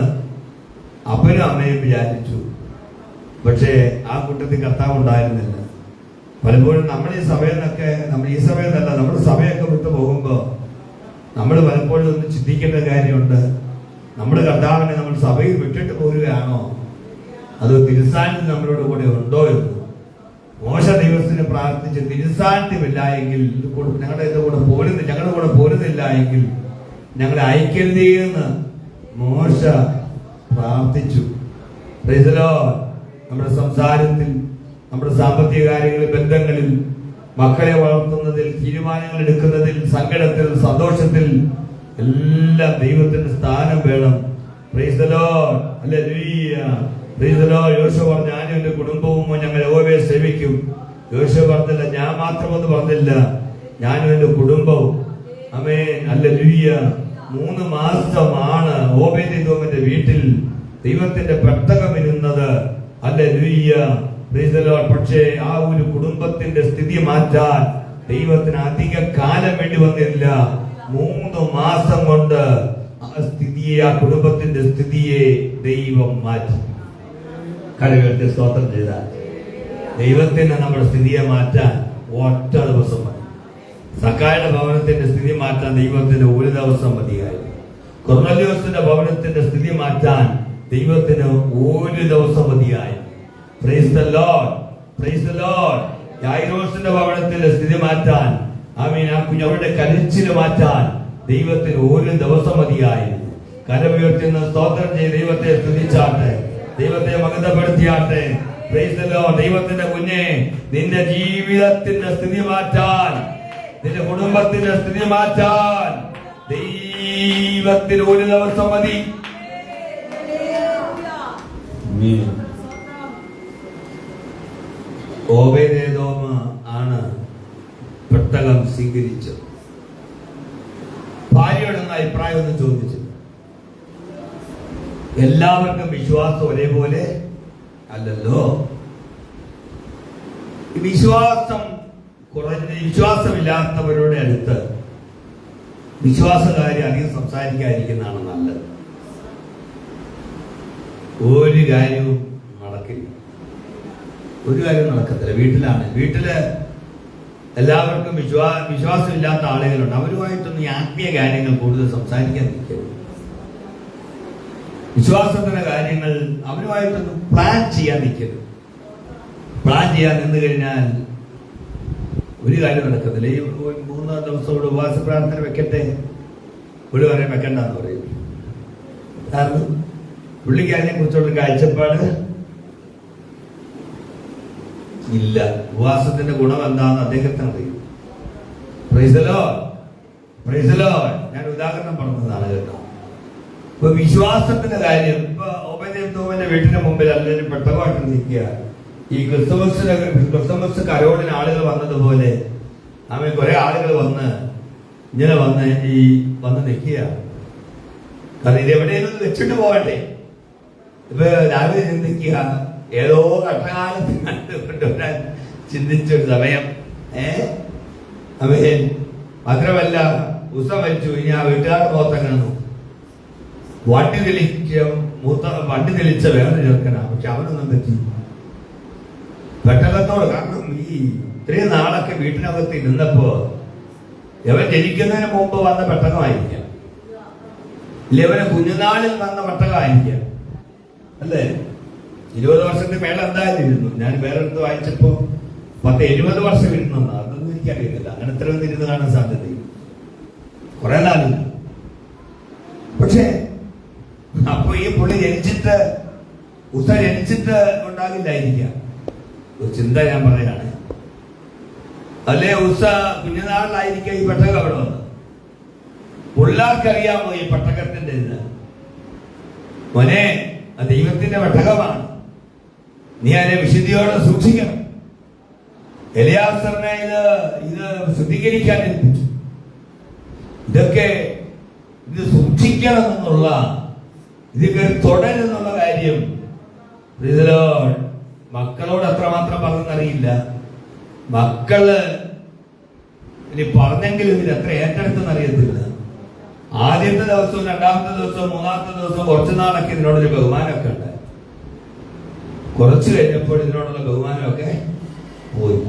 അപ്പനും അമ്മയും വിചാരിച്ചു. പക്ഷേ ആ കൂട്ടത്തിൽ കർത്താവ് ഉണ്ടായിരുന്നില്ല. പലപ്പോഴും നമ്മൾ ഈ സഭയെന്നല്ല, നമ്മുടെ സഭയൊക്കെ വിട്ടു പോകുമ്പോൾ നമ്മൾ പലപ്പോഴും ഒന്ന് ചിന്തിക്കേണ്ട കാര്യമുണ്ട്. നമ്മുടെ കർത്താവിനെ നമ്മൾ സഭയിൽ വിട്ടിട്ട് പോരുകയാണോ, അത് തിരുസാന്നിധ്യം നമ്മളോട് കൂടെ ഉണ്ടോ എന്ന്. മോശ ദൈവത്തിന് പ്രാർത്ഥിച്ച് തിരുസാന്നിധ്യമില്ല എങ്കിൽ, ഞങ്ങളുടെ കൂടെ പോരുന്നില്ല എങ്കിൽ ഞങ്ങളെ അയക്കരുതേ എന്ന് മോശ പ്രാർത്ഥിച്ചു. നമ്മുടെ സംസാരത്തിൽ, നമ്മുടെ സാമ്പത്തിക കാര്യങ്ങളിൽ, ബന്ധങ്ങളിൽ, മക്കളെ വളർത്തുന്നതിൽ, തീരുമാനങ്ങൾ എടുക്കുന്നതിൽ, സങ്കടത്തിൽ, സന്തോഷത്തിൽ എല്ലാം ദൈവത്തിന്റെ സ്ഥാനം വേണം. Price the lord, hallelujah, price the Lord. യോശുവ പറഞ്ഞു, ഞാനും എന്റെ കുടുംബവും ഞങ്ങൾ യഹോവയെ സേവിക്കും. യോശുവ പറഞ്ഞില്ല, ഞാൻ മാത്രമൊന്നും പറഞ്ഞില്ല, ഞാനും എന്റെ കുടുംബവും. ആമേൻ, ഹല്ലേലൂയ. 3 മാസമാണ് ഓബേദ്ഏദോമിന്റെ വീട്ടിൽ ദൈവത്തിന്റെ പെട്ടകം ഇരുന്നത്. Hallelujah, price the Lord. പക്ഷേ ആ ഒരു കുടുംബത്തിന്റെ സ്ഥിതി മാറ്റാൻ ദൈവത്തിന് അധിക കാലം വേണ്ടി വന്നില്ല. 3 മാസം കൊണ്ട് ആ കുടുംബത്തിന്റെ സ്ഥിതിയെ ദൈവം മാറ്റി. കരകൾക്ക് സ്തോത്രം ചെയ്താൽ ദൈവത്തിന് നമ്മുടെ സ്ഥിതിയെ മാറ്റാൻ ഒറ്റ ദിവസം മതി. സക്കായുടെ ഭവനത്തിന്റെ സ്ഥിതി മാറ്റാൻ ദൈവത്തിന് 1 ദിവസം മതിയായി. കൊർന്നല്യോസിന്റെ ഭവനത്തിന്റെ സ്ഥിതി മാറ്റാൻ ദൈവത്തിന് 1 ദിവസം മതിയായി. Praise the lord, praise the lord. യായിറോസിന്റെ ഭവനത്തിന്റെ സ്ഥിതി മാറ്റാൻ, ആമീൻ, ആ കുഞ്ഞവരുടെ കരച്ചിൽ മാറ്റാൻ ദൈവത്തിന് 1 ദിവസം മതിയായി. കരമുയർത്തുന്ന സ്തോത്രം ചെയ്ത് ദൈവത്തെ സ്തുതിച്ചാട്ടെ, ദൈവത്തെ മഹത്വപ്പെടുത്തിയാട്ടെ. Price the Lord. ദൈവത്തിന്റെ കുഞ്ഞെ, നിന്റെ ജീവിതത്തിന്റെ സ്ഥിതി മാറ്റാൻ, നിന്റെ കുടുംബത്തിന്റെ സ്ഥിതി മാറ്റാൻ ദൈവത്തിന് 1 ദിവസം മതി. ഓബേദ്ഏദോം ആണ് പെട്ടകം സ്വീകരിച്ചത്. ഭാര്യയോടൊന്ന് അഭിപ്രായം ഒന്നും ചോദിച്ചില്ല. എല്ലാവർക്കും വിശ്വാസം ഒരേപോലെ അല്ലല്ലോ. വിശ്വാസമില്ലാത്തവരുടെ അടുത്ത് വിശ്വാസകാര്യം അധികം സംസാരിക്കാതിരിക്കുന്നതാണ് നല്ലത്. ഒരു കാര്യവും നടക്കില്ല, ഒരു കാര്യം നടക്കത്തില്ല. വീട്ടില് എല്ലാവർക്കും വിശ്വാസമില്ലാത്ത ആളുകളുണ്ട്. അവരുമായിട്ടൊന്നും ഈ ആത്മീയ കാര്യങ്ങൾ കൂടുതൽ സംസാരിക്കാൻ നിൽക്കരുത്. വിശ്വാസത്തിന്റെ കാര്യങ്ങൾ അവരുമായിട്ടൊന്നും പ്ലാൻ ചെയ്യാൻ നിൽക്കരുത്. പ്ലാൻ ചെയ്യാൻ നിന്ന് കഴിഞ്ഞാൽ ഒരു കാര്യം നടക്കത്തില്ല. ഈ 3 ദിവസം ഇവിടെ ഉപവാസ പ്രാർത്ഥന വെക്കട്ടെ, ഇവിടെ പറയാൻ വെക്കണ്ടെന്ന് പറയും. കാരണം പുള്ളിക്ക് അതിനെ കുറിച്ചുള്ള കാഴ്ചപ്പാട് ഇല്ല. ഉപവാസത്തിന്റെ ഗുണം എന്താണെന്ന് അദ്ദേഹത്തിന് അറിയും. Price the lord, praise the Lord. ഞാൻ ഉദാഹരണം പറഞ്ഞതാണ് കേട്ടോ. ഇപ്പൊ വിശ്വാസത്തിന്റെ കാര്യം, ഇപ്പൊ ഓബേദ്ഏദോമിന്റെ വീട്ടിന് മുമ്പിൽ അല്ലെങ്കിൽ പെട്ടകമായിട്ട് നിൽക്കുക. ഈ ക്രിസ്തുമസ് കരോളിന് ആളുകൾ വന്നതുപോലെ ആമേ കുറെ ആളുകൾ ഇങ്ങനെ വന്ന് നിൽക്കുക. കാരണം ഇത് എവിടെയെങ്കിലും വെച്ചിട്ട് പോകണ്ടേ. ഇപ്പൊ രാവിലെ ചിന്തിക്കുക, ഏതോ ഘട്ടകാലത്ത് കൊണ്ടുവരാൻ ചിന്തിച്ചൊരു സമയം. മാത്രമല്ല ഉസ മരിച്ചു. ഇനി ആ വീട്ടുകാരുടെ മുഖത്തങ്ങാണ് വണ്ടി തെളിച്ച വേറെ ചെറുക്കനാ. പക്ഷെ അവനൊന്നും പറ്റി പെട്ടകത്തോട്. കാരണം ഈ ഇത്രയും നാളൊക്കെ വീട്ടിനകത്ത് ഇരുന്നപ്പോ ഇവൻ ജനിക്കുന്നതിന് മുമ്പ് വന്ന പെട്ടകമായിരിക്കാം, ഇല്ല ഇവന് കുഞ്ഞുനാളിൽ വന്ന പെട്ടകമായിരിക്കാം, അല്ലേ? 20 വർഷത്തിന് മേലെ എന്തായാലും ഇരുന്നു. ഞാൻ വേറെ അടുത്ത് വായിച്ചപ്പോ 10-70 വർഷം ഇരുന്നു. അതൊന്നും എനിക്കറിയില്ല. അങ്ങനെ ഇത്രയും ഇരുന്ന് കാണാൻ സാധ്യതയില്ല, കുറെ നാളില്ല. പക്ഷേ അപ്പൊ ഈ പുള്ളി ജനിച്ചിട്ട് ഉണ്ടാകില്ലായിരിക്കാം. ഒരു ചിന്ത ഞാൻ പറയാണ്. അല്ലേ കുഞ്ഞുനാളിലായിരിക്കാം ഈ പെട്ടകം അവിടെ വന്നത്. പിള്ളേർക്കറിയാമോ ഈ പെട്ടകത്തിന്റെ ഇത്? മോനെ, അത് ദൈവത്തിന്റെ പെട്ടകമാണ്, നീ അതിനെ വിശുദ്ധിയോടെ സൂക്ഷിക്കണം. എലിയാസറിനെ ഇത് ശുദ്ധീകരിക്കാൻ ഏൽപ്പിച്ചു. ഇത് സൂക്ഷിക്കണം എന്നുള്ള, ഇത് തുടരുന്നുള്ള കാര്യം മക്കളോട് എത്രമാത്രം പറഞ്ഞെന്നറിയില്ല. മക്കള് ഇനി പറഞ്ഞെങ്കിലും ഇത് എത്ര ഏറ്റെടുത്തെന്ന് അറിയത്തില്ല. ആദ്യത്തെ ദിവസവും 2ാമത്തെ ദിവസവും 3ാമത്തെ ദിവസവും കുറച്ചു നാളൊക്കെ ഇതിനോടൊരു ബഹുമാനമൊക്കെ ഉണ്ട്. കുറച്ചു കഴിഞ്ഞപ്പോൾ ഇതിനോടുള്ള ബഹുമാനമൊക്കെ പോയി.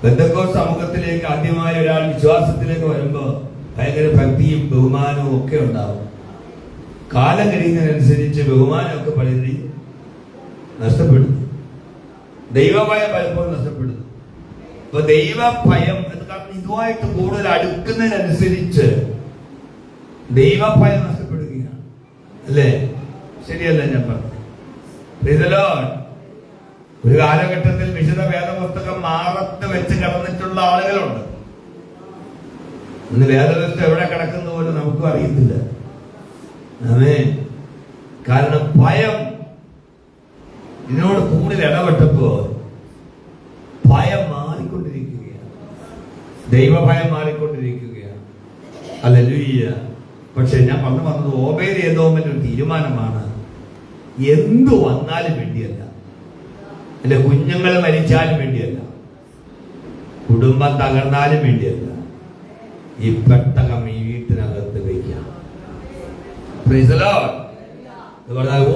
പെന്തക്കോസ്ത് സമൂഹത്തിലേക്ക് ആദ്യമായി ഒരാൾ വിശ്വാസത്തിലേക്ക് വരുമ്പോ ഭയങ്കര ഭക്തിയും ബഹുമാനവും ഒക്കെ ഉണ്ടാവും. കാലം കഴിയുന്നതിനനുസരിച്ച് ബഹുമാനമൊക്കെ പലരും നഷ്ടപ്പെടുന്നു. ദൈവഭയം പലപ്പോഴും നഷ്ടപ്പെടുന്നു. അപ്പൊ ദൈവഭയം എന്ന് കാരണം ഇതുമായിട്ട് കൂടുതൽ അടുക്കുന്നതിനനുസരിച്ച് ദൈവഭയം നഷ്ടപ്പെടുകയാണ്, അല്ലേ? ശരിയല്ല ഞാൻ പറഞ്ഞത്? ഒരു കാലഘട്ടത്തിൽ വിശുദ്ധ വേദപുസ്തകം മാറത്ത് വെച്ച് കിടന്നിട്ടുള്ള ആളുകളുണ്ട്. ഇന്ന് വേദപുസ്തകം എവിടെ കിടക്കുന്ന പോലും നമുക്കും അറിയത്തില്ല. കാരണം ഭയം ഇതിനോട് കൂടുതൽ ഇടപെട്ടപ്പോ ഭയം മാറിക്കൊണ്ടിരിക്കുകയാണ്, ദൈവഭയം മാറിക്കൊണ്ടിരിക്കുകയാണ്. ഹല്ലേലൂയ. പക്ഷെ ഞാൻ വന്നത് ഓബേദ്-ഏദോമിന്റെ ഒരു തീരുമാനമാണ്. എന്തു വന്നാലും വേണ്ടിയല്ല, എന്റെ കുഞ്ഞുങ്ങൾ മരിച്ചാലും വേണ്ടിയല്ല, കുടുംബം തകർന്നാലും വേണ്ടിയല്ല, ഈ പെട്ടകം ഈ വീട്ടിനകത്ത് വയ്ക്കാം.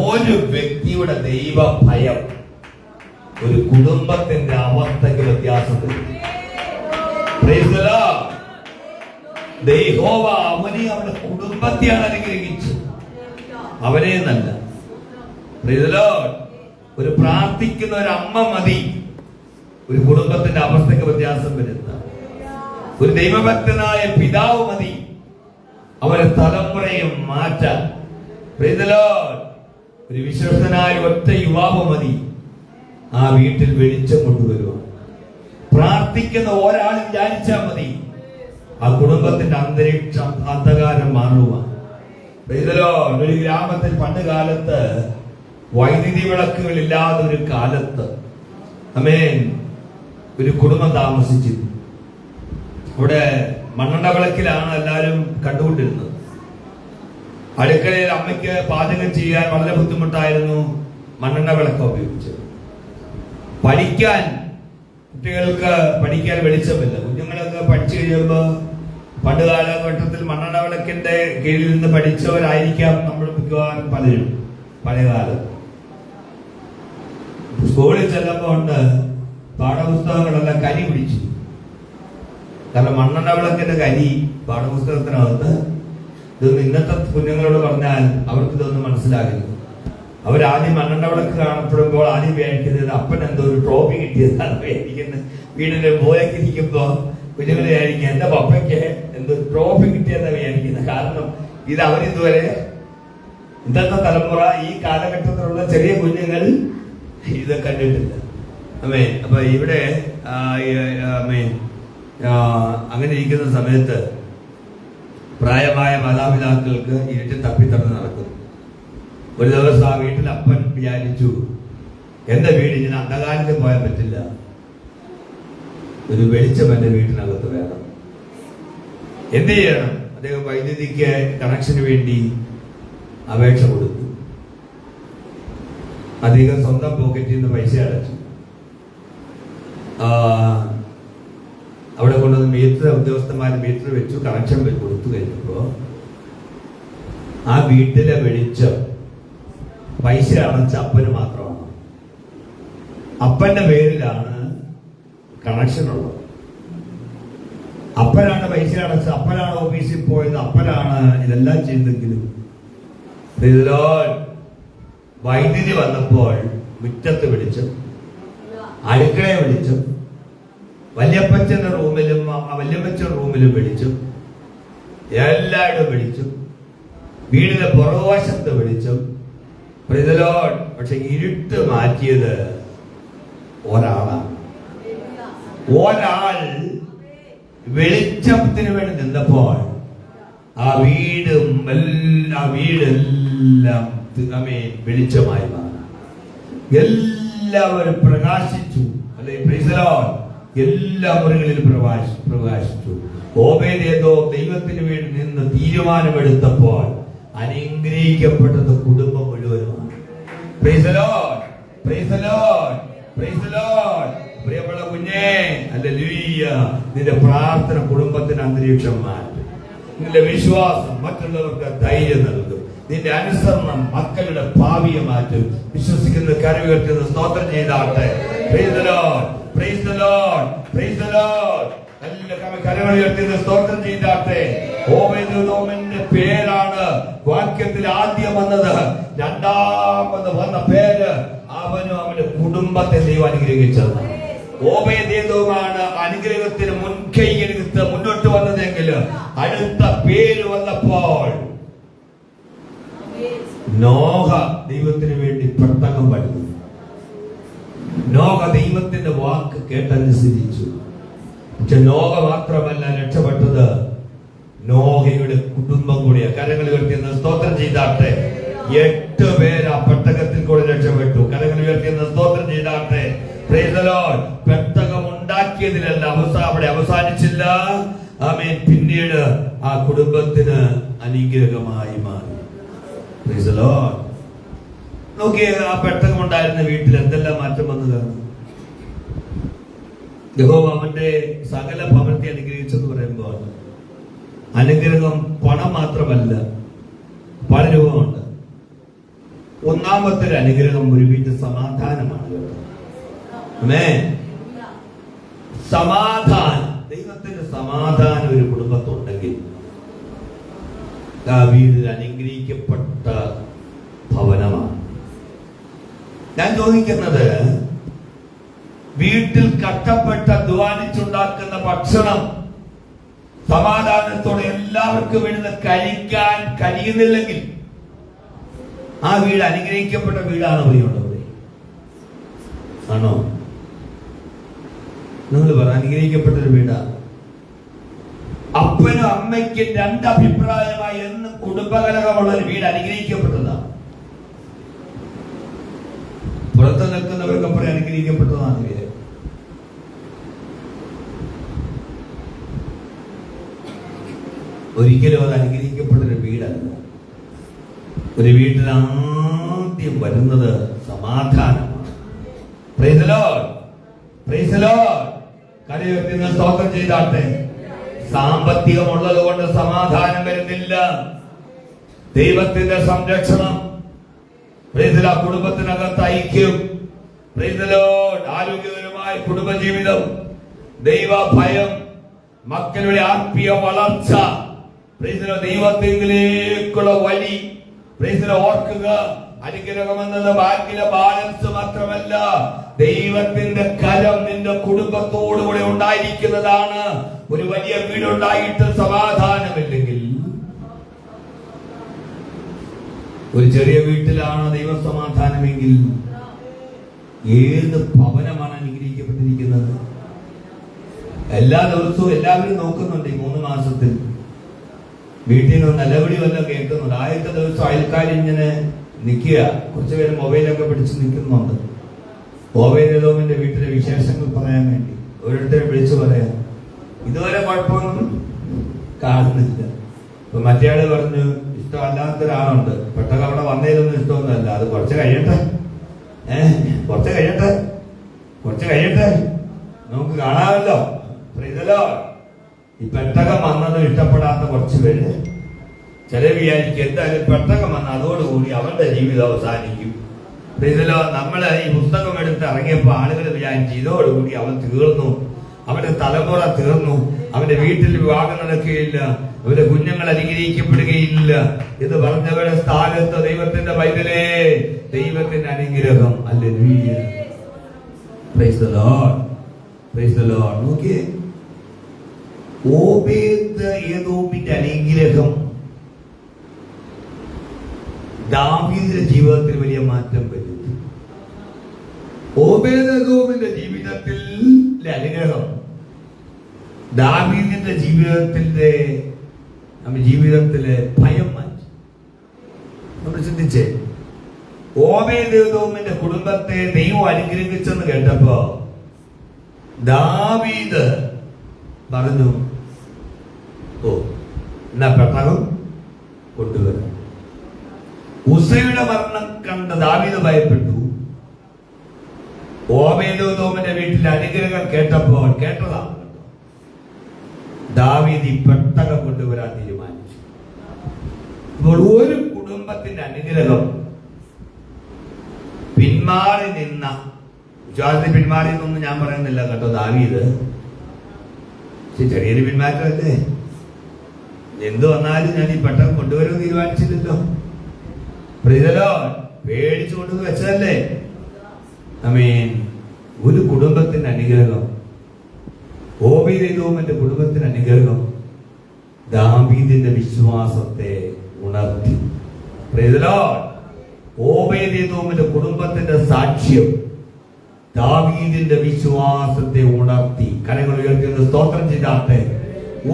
ഒരു വ്യക്തിയുടെ ദൈവഭയം ഒരു കുടുംബത്തിന്റെ അവസ്ഥയ്ക്ക് വ്യത്യാസം വരും. യഹോവ അവനെ അവന്റെ കുടുംബത്തെയാണ് അനുഗ്രഹിച്ചത്, അവനെ നല്ല. ഒരു പ്രാർത്ഥിക്കുന്ന ഒരു അമ്മ മതി ഒരു കുടുംബത്തിന്റെ അവസ്ഥയ്ക്ക് വ്യത്യാസം വരുന്ന. ഒരു ദൈവഭക്തനായ പിതാവ് മതി അവരെ തലമുറയെ മാറ്റാൻ. ഒരു വിശ്വസ്തനായ ഒറ്റ യുവാവ് മതി ആ വീട്ടിൽ വെളിച്ചം കൊണ്ടുവരുവാൻ. പ്രാർത്ഥിക്കുന്ന ഒരാൾ വിചാരിച്ചാൽ മതി ആ കുടുംബത്തിന്റെ അന്തരീക്ഷം അന്ധകാരം മാറുവാൻ. ഒരു ഗ്രാമത്തിൽ പണ്ട് കാലത്ത് വൈദ്യുതി വിളക്കുകൾ ഇല്ലാത്ത ഒരു കാലത്ത് ഒരു കുടുംബം താമസിച്ചിരുന്നു. അവിടെ മണ്ണെണ്ണ വിളക്കിലാണ് എല്ലാവരും കണ്ടുകൊണ്ടിരുന്നത്. അടുക്കളയിൽ അമ്മയ്ക്ക് പാചകം ചെയ്യാൻ വളരെ ബുദ്ധിമുട്ടായിരുന്നു മണ്ണെണ്ണ വിളക്ക് ഉപയോഗിച്ചത്. കുട്ടികൾക്ക് പഠിക്കാൻ വെളിച്ചമില്ല. കുഞ്ഞുങ്ങളൊക്കെ പഠിച്ചു കഴിയുമ്പോ പണ്ട് കാലഘട്ടത്തിൽ മണ്ണെണ്ണ വിളക്കിന്റെ കീഴിൽ നിന്ന് പഠിച്ചവരായിരിക്കാം നമ്മൾ മിക്കവാറും പലരും. പഴയകാലം സ്കൂളിൽ ചെല്ലുമ്പോ ഉണ്ട് പാഠപുസ്തകങ്ങളെല്ലാം കരി പിടിച്ചു. കാരണം മണ്ണെണ്ണ വിളക്കിന്റെ കരി പാഠപുസ്തകത്തിനകത്ത്. ഇതൊന്നും ഇന്നത്തെ കുഞ്ഞുങ്ങളോട് പറഞ്ഞാൽ അവർക്ക് ഇതൊന്നും മനസ്സിലാകില്ല. അവരാദ്യം മണ്ണെണ്ണ വിളക്ക് കാണപ്പെടുമ്പോൾ ആദ്യം വിചാരിക്കുന്നത് അപ്പൻ എന്തോ ഒരു ട്രോഫി കിട്ടിയതാണ് വിചാരിക്കുന്നത്. വീടിന്റെ മൂലക്കിരിക്കുമ്പോ കുഞ്ഞുങ്ങൾ വിചാരിക്കുക എന്റെ പപ്പയ്ക്ക് എന്തോ ട്രോഫി കിട്ടിയെന്നാണ് വിചാരിക്കുന്നത്. കാരണം ഇത് അവരിതുവരെ ഇന്നത്തെ തലമുറ ഈ കാലഘട്ടത്തിലുള്ള ചെറിയ കുഞ്ഞുങ്ങൾ ഇത് കണ്ടിട്ടില്ല. അപ്പൊ ഇവിടെ അങ്ങനെ ഇരിക്കുന്ന സമയത്ത് പ്രായമായ മാതാപിതാക്കൾക്ക് ഇരുട്ടി തപ്പിത്തടന്ന് നടക്കുന്നു. ഒരു ദിവസം ആ വീട്ടിൽ അപ്പൻ വിചാരിച്ചു എന്റെ വീട് ഇങ്ങനെ അന്ധകാരത്തിൽ പോയാൻ പറ്റില്ല, ഒരു വെളിച്ചം എന്റെ വീട്ടിനകത്ത് വേണം. എന്ത് ചെയ്യണം? അദ്ദേഹം വൈദ്യുതിക്ക് കണക്ഷന് വേണ്ടി അപേക്ഷ കൊടുത്തു. അധികം സ്വന്തം പോക്കറ്റിൽ നിന്ന് പൈസ അടച്ചു. അവിടെ കൊണ്ടുവന്ന് ഉദ്യോഗസ്ഥന്മാർ മീറ്റർ വെച്ചു, കണക്ഷൻ കൊടുത്തു കഴിഞ്ഞപ്പോ ആ വീട്ടിലെ വെളിച്ചം പൈസ അടച്ച അപ്പന് മാത്രമാണ്. അപ്പന്റെ പേരിലാണ് കണക്ഷൻ ഉള്ളത്. അപ്പനാണ് പൈസ അടച്ചത്, അപ്പനാണ് ഓഫീസിൽ പോയത്, അപ്പനാണ് ഇതെല്ലാം ചെയ്തെങ്കിലും വൈദ്യുതി വന്നപ്പോൾ മുറ്റത്ത് വിളിച്ചു, അടുക്കളയെ വിളിച്ചു, വല്യപ്പച്ചന്റെ റൂമിലും വല്യപ്പച്ചൻ റൂമിലും വിളിച്ചു, എല്ലായിടും വിളിച്ചു, വീടിന്റെ പുറകുവശത്ത് വിളിച്ചു. പക്ഷെ ഇരുട്ട് മാറ്റിയത് ഒരാളാണ്. ഒരാൾ വെളിച്ചത്തിന് വേണ്ടി നിന്നപ്പോൾ ആ വീടെല്ലാം വെളിച്ചമായി മാറി. എല്ലാവരും പ്രകാശിച്ചു. അല്ലെ, എല്ലാ മുറികളിലും പ്രകാശിച്ചു. ഓബേദേദോം ദൈവത്തിന് വേണ്ടി നിന്ന് തീരുമാനമെടുത്തപ്പോൾ അനുഗ്രഹിക്കപ്പെട്ടത് കുടുംബം മുഴുവനുമാണ്. പ്രിയമുള്ള കുഞ്ഞേ, ഹല്ലേലൂയ, നിന്റെ പ്രാർത്ഥന കുടുംബത്തിന് അന്തരീക്ഷം മാറ്റും. നിന്റെ വിശ്വാസം മറ്റുള്ളവർക്ക് ധൈര്യം നൽകും. നിന്റെ അനുസരണം മക്കളുടെ ഭാവിയെ മാറ്റും. വിശ്വസിക്കുന്ന കരവുയർത്തുന്ന സ്തോത്രം ചെയ്താട്ടെ. കരവുയർത്തുന്ന സ്തോത്രം ചെയ്താട്ടെ. ഓബേദെദോമിന്റെ പേരാണ് വാക്യത്തിൽ ആദ്യം വന്നത്. രണ്ടാമത് വന്ന പേര് അവനും അവന്റെ കുടുംബത്തെ ദൈവം അനുഗ്രഹിച്ചത്. ഓബേദെദോമാണ് അനുഗ്രഹത്തിന് മുൻകൈ എടുത്ത് മുന്നോട്ട് വന്നതെങ്കിൽ അടുത്ത പേര് വന്നപ്പോൾ നോഹ ദൈവത്തിന് വേണ്ടി പെട്ടകം പണിതു. നോഹ ദൈവത്തിന്റെ വാക്ക് കേട്ടനുസരിച്ചു. പക്ഷെ നോഹ മാത്രമല്ല രക്ഷപ്പെട്ടത്, നോഹയുടെ കുടുംബം കൂടിയ. കരങ്ങൾ ഉയർത്തിയെന്ന് സ്തോത്രം ചെയ്താട്ടെ. 8 പേര് ആ പെട്ടകത്തിൽ കൂടെ രക്ഷപ്പെട്ടു. കരങ്ങൾ ഉയർത്തിയെന്ന് സ്തോത്രം ചെയ്താട്ടെ. പെട്ടകം ഉണ്ടാക്കിയതിലല്ല അവിടെ അവസാനിച്ചില്ല. ആമേൻ. പിന്നീട് ആ കുടുംബത്തിന് അനുഗ്രഹമായി മാറി. നോക്കിയേ, ആ പെട്ടകം ഉണ്ടായിരുന്ന വീട്ടിൽ എന്തെല്ലാം മാറ്റം വന്നതാണ്. യഹോവ അവന്റെ സകല ഭവനത്തെ അനുഗ്രഹിച്ചെന്ന് പറയുമ്പോൾ അനുഗ്രഹം പണം മാത്രമല്ല, പല രൂപമുണ്ട്. ഒന്നാമത്തെ ഒരു അനുഗ്രഹം ഒരു വീട്ടിൽ സമാധാനമാണ്. സമാധാനം, ദൈവത്തിന്റെ സമാധാനം ഒരു കുടുംബത്തുണ്ടെങ്കിൽ ആ വീട്ടിൽ അനുഗ്രഹിക്കപ്പെട്ട ഭവനമാണ്. ഞാൻ ചോദിക്കുന്നത്, വീട്ടിൽ കഷ്ടപ്പെട്ട് അധ്വാനിച്ചുണ്ടാക്കുന്ന ഭക്ഷണം സമാധാനത്തോടെ എല്ലാവർക്കും വേണ്ടി കഴിക്കാൻ കഴിയുന്നില്ലെങ്കിൽ ആ വീട് അനുഗ്രഹിക്കപ്പെട്ട വീടാണ് പ്രിയമുള്ളത്. ആണോ? നിങ്ങൾ പറ, അനുഗ്രഹിക്കപ്പെട്ടൊരു വീടാണ്. അപ്പനും അമ്മയ്ക്കും 2 അഭിപ്രായമായി എന്ന് കുടുംബകലഹമുള്ള ഒരു വീട് അനുഗ്രഹിക്കപ്പെട്ടതാണ്. പുറത്ത് നിൽക്കുന്നവർക്ക് പറയാൻ അനുഗ്രഹിക്കപ്പെട്ടതാണ് വീട്. ഒരിക്കലും അത് അനുഗ്രഹിക്കപ്പെട്ടൊരു വീടല്ല. ഒരു വീട്ടിൽ ആദ്യം വരുന്നത് സമാധാനമാണ്. Praise the lord, praise the lord. കരയുയർത്തി സ്തോത്രം ചെയ്താട്ടെ. സാമ്പത്തികമുള്ളത് കൊണ്ട് സമാധാനം വരുന്നില്ല. ദൈവത്തിന്റെ സംരക്ഷണം, കുടുംബത്തിനകത്ത് ഐക്യം, ആരോഗ്യകരമായ കുടുംബജീവിതം, ദൈവഭയം, മക്കളുടെ ആത്മീയ വളർച്ച, ദൈവത്തിലേക്കുള്ള വഴി. ഓർക്കുക, അനുഗ്രഹമെന്നത് ബാക്കിലെ ബാലൻസ് മാത്രമല്ല, ദൈവത്തിന്റെ കരം നിന്റെ കുടുംബത്തോടുകൂടെ ഉണ്ടായിരിക്കുന്നതാണ്. ഒരു വലിയ വീടുണ്ടായിട്ട് സമാധാനമില്ലെങ്കിൽ, ഒരു ചെറിയ വീട്ടിലാണ് ദൈവ സമാധാനമെങ്കിൽ ഏത് ഭവനമാണ് അനുഗ്രഹിക്കപ്പെട്ടിരിക്കുന്നത്? എല്ലാ ദിവസവും എല്ലാവരും നോക്കുന്നുണ്ട്. ഈ 3 മാസത്തിൽ വീട്ടിൽ നിന്ന് നിലവിളി വല്ല കേൾക്കുന്നുണ്ട്. ആദ്യത്തെ ദിവസം അയൽക്കാരിങ്ങനെ നിൽക്കുക, കുറച്ചുപേര് മൊബൈലൊക്കെ പിടിച്ച് നിൽക്കുന്നുണ്ട്. ഓബേദെദോമിന്റെ വീട്ടിലെ വിശേഷങ്ങൾ പറയാൻ വേണ്ടി ഓരോരുത്തരെ വിളിച്ചു പറയാം. ഇതുവരെ കുഴപ്പമൊന്നും കാണുന്നില്ല. ഇപ്പൊ മറ്റേയാള് പറഞ്ഞു, ഇഷ്ടമല്ലാത്തൊരാളുണ്ട്, പെട്ടെന്ന് അവിടെ വന്നതിലൊന്നും ഇഷ്ടമൊന്നുമല്ല, അത് കുറച്ച് കഴിയട്ടെ, കുറച്ച് കഴിയട്ടെ നമുക്ക് കാണാമല്ലോ. ഈ പെട്ടകം വന്നത് ഇഷ്ടപ്പെടാത്ത കുറച്ച് പേര് ചില വിചാരിക്കും എന്തായാലും പെട്ടകം വന്ന അതോടുകൂടി അവരുടെ ജീവിതം അവസാനിക്കും. നമ്മള് ഈ പുസ്തകം എടുത്ത് ഇറങ്ങിയപ്പോ ആളുകൾ വിചാരിച്ചു ഇതോടുകൂടി അവൻ തീർന്നു, അവന്റെ തലമുറ തീർന്നു, അവന്റെ വീട്ടിൽ വിവാഹം നടക്കുകയില്ല, അവന്റെ കുഞ്ഞുങ്ങൾ അനുഗ്രഹിക്കപ്പെടുകയില്ല എന്ന് പറഞ്ഞവരുടെ സ്ഥാനത്ത് ദൈവത്തിന്റെ പൈതലേ, ദൈവത്തിന്റെ അനുഗ്രഹം. Hallelujah, price the lord, praise the Lord. നോക്കിയേ, ഓബേദ്-ഏദോമിന്റെ അനുഗ്രഹം ദാവീദിന്റെ ജീവിതത്തിൽ വലിയ മാറ്റം വരുത്തി. ഓബേദ്-ഏദോമിന്റെ ജീവിതത്തിൽ അനുഗ്രഹം ദാവീദിന്റെ ജീവിതത്തിലെ ഭയം മാറ്റി. നമ്മൾ ചിന്തിച്ചേ, ഓബേദ്-ഏദോമിന്റെ കുടുംബത്തെ ദൈവം അനുഗ്രഹിച്ചെന്ന് കേട്ടപ്പോ ദാവീദ് പറഞ്ഞു, ഓ എന്നാ പെട്ടകം കൊണ്ടുവരാം. ഉസ്സയുടെ മരണം കണ്ട് ദാവീദ് ഭയപ്പെട്ടു. ഓബേദ്-ഏദോമിന്റെ വീട്ടിൽ അനുഗ്രഹം കേട്ടപ്പോൾ കേട്ടതാണ് ദാവീദ് പെട്ടകം കൊണ്ടുവരാൻ തീരുമാനിച്ചു. അപ്പോൾ ഒരു കുടുംബത്തിന്റെ അനുഗ്രഹം പിന്മാറി നിന്ന, വിശ്വാസത്തിൽ പിന്മാറി എന്നൊന്നും ഞാൻ പറയുന്നില്ല കേട്ടോ. ദാവീദ് ചെറിയൊരു പിന്മാറ്റമല്ലേ, എന്ത് വന്നാലും ഞാൻ ഈ പെട്ടകം കൊണ്ടുവരുമെന്ന് തീരുമാനിച്ചില്ലല്ലോ. പേടിച്ചു കൊണ്ട് വെച്ചതല്ലേ. ഒരു കുടുംബത്തിന്റെ അനുഗ്രഹം, ഓബേദ്-ഏദോമിന്റെ കുടുംബത്തിന്റെ അനുഗ്രഹം ദാവീദിന്റെ വിശ്വാസത്തെ ഉണർത്തി. ഓബേദ്-ഏദോമിന്റെ കുടുംബത്തിന്റെ സാക്ഷ്യം ദാവീദിന്റെ വിശ്വാസത്തെ ഉണർത്തി. കരങ്ങൾ ഉയർത്തുന്ന സ്തോത്രം ചെയ്താട്ടെ.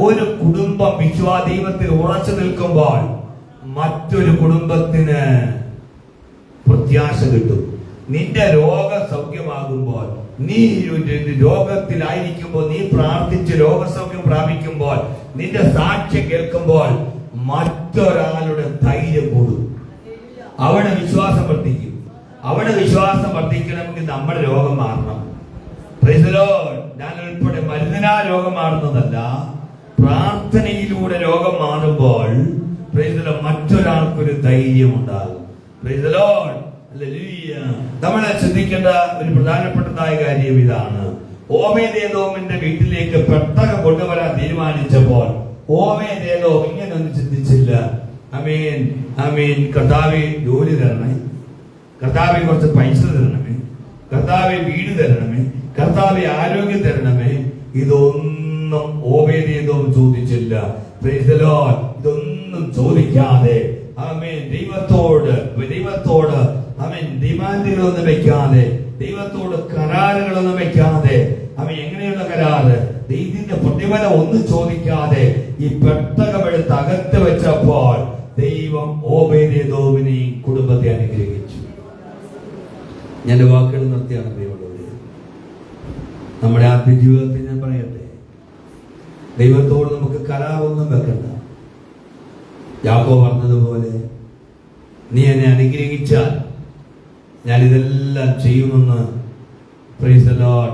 ഒരു കുടുംബം ദൈവത്തിൽ ഉറച്ചു നിൽക്കുമ്പോൾ മറ്റൊരു കുടുംബത്തിന് പ്രത്യാശ കിട്ടും. നിന്റെ രോഗസൗഖ്യമാകുമ്പോൾ, നീ രോഗത്തിലായിരിക്കുമ്പോൾ, നീ പ്രാർത്ഥിച്ച് രോഗസൗഖ്യം പ്രാപിക്കുമ്പോൾ, നിന്റെ സാക്ഷ്യം കേൾക്കുമ്പോൾ മറ്റൊരാളുടെ ധൈര്യം കൂടും. അവിടെ വിശ്വാസം വർദ്ധിക്കും. അവിടെ വിശ്വാസം വർദ്ധിക്കണമെങ്കിൽ നമ്മുടെ രോഗം മാറണം. ഞാൻ ഉൾപ്പെടെ മരുന്നിനാ രോഗം മാറുന്നതല്ല, പ്രാർത്ഥനയിലൂടെ രോഗം മാറുമ്പോൾ മറ്റൊരാൾക്കൊരു ധൈര്യം ഉണ്ടാകും. നമ്മളെ ചിന്തിക്കേണ്ട ഒരു പ്രധാനപ്പെട്ടതായ കാര്യം ഇതാണ്. ഓബേദ്-ഏദോമിന്റെ വീട്ടിലേക്ക് പെട്ടകം കൊണ്ടുവരാൻ തീരുമാനിച്ചപ്പോൾ ഓബേദ്-ഏദോം ഇങ്ങനൊന്നും ചിന്തിച്ചില്ല. കർത്താവേ ജോലി തരണമേ, കർത്താവെ കുറച്ച് പൈസ തരണമേ, കർത്താവെ വീട് തരണമേ, കർത്താവെ ആരോഗ്യം തരണമേ. ഇതൊന്നും ഓബേദ്-ഏദോം ചോദിച്ചില്ല. ഇതൊന്നും ചോദിക്കാതെ ദൈവത്തോട് ഡിമാൻഡുകളൊന്നും വെക്കാതെ, ദൈവത്തോട് കരാറുകളൊന്നും വെക്കാതെ, എങ്ങനെയുള്ള കരാറ്, ദൈവത്തിന്റെ പ്രതിഫലം ഒന്നും ചോദിക്കാതെ ഈ പെട്ടകമെടുത്ത് അകത്ത് വെച്ചപ്പോൾ ദൈവം ഓബേദ്-ഏദോമിനെയും കുടുംബത്തെ അനുഗ്രഹിച്ചു. ഞാൻ വാക്കുകൾ നിർത്തിയാണ് ദൈവമുള്ളത്. നമ്മുടെ ആത്മീയ ജീവിതത്തിൽ ഞാൻ പറയട്ടെ, ദൈവത്തോട് നമുക്ക് കരാറൊന്നും വെക്കണ്ട. യാക്കോബ് പറഞ്ഞതുപോലെ, നീ എന്നെ അനുഗ്രഹിച്ചാൽ ഞാൻ ഇതെല്ലാം ചെയ്യുമെന്ന്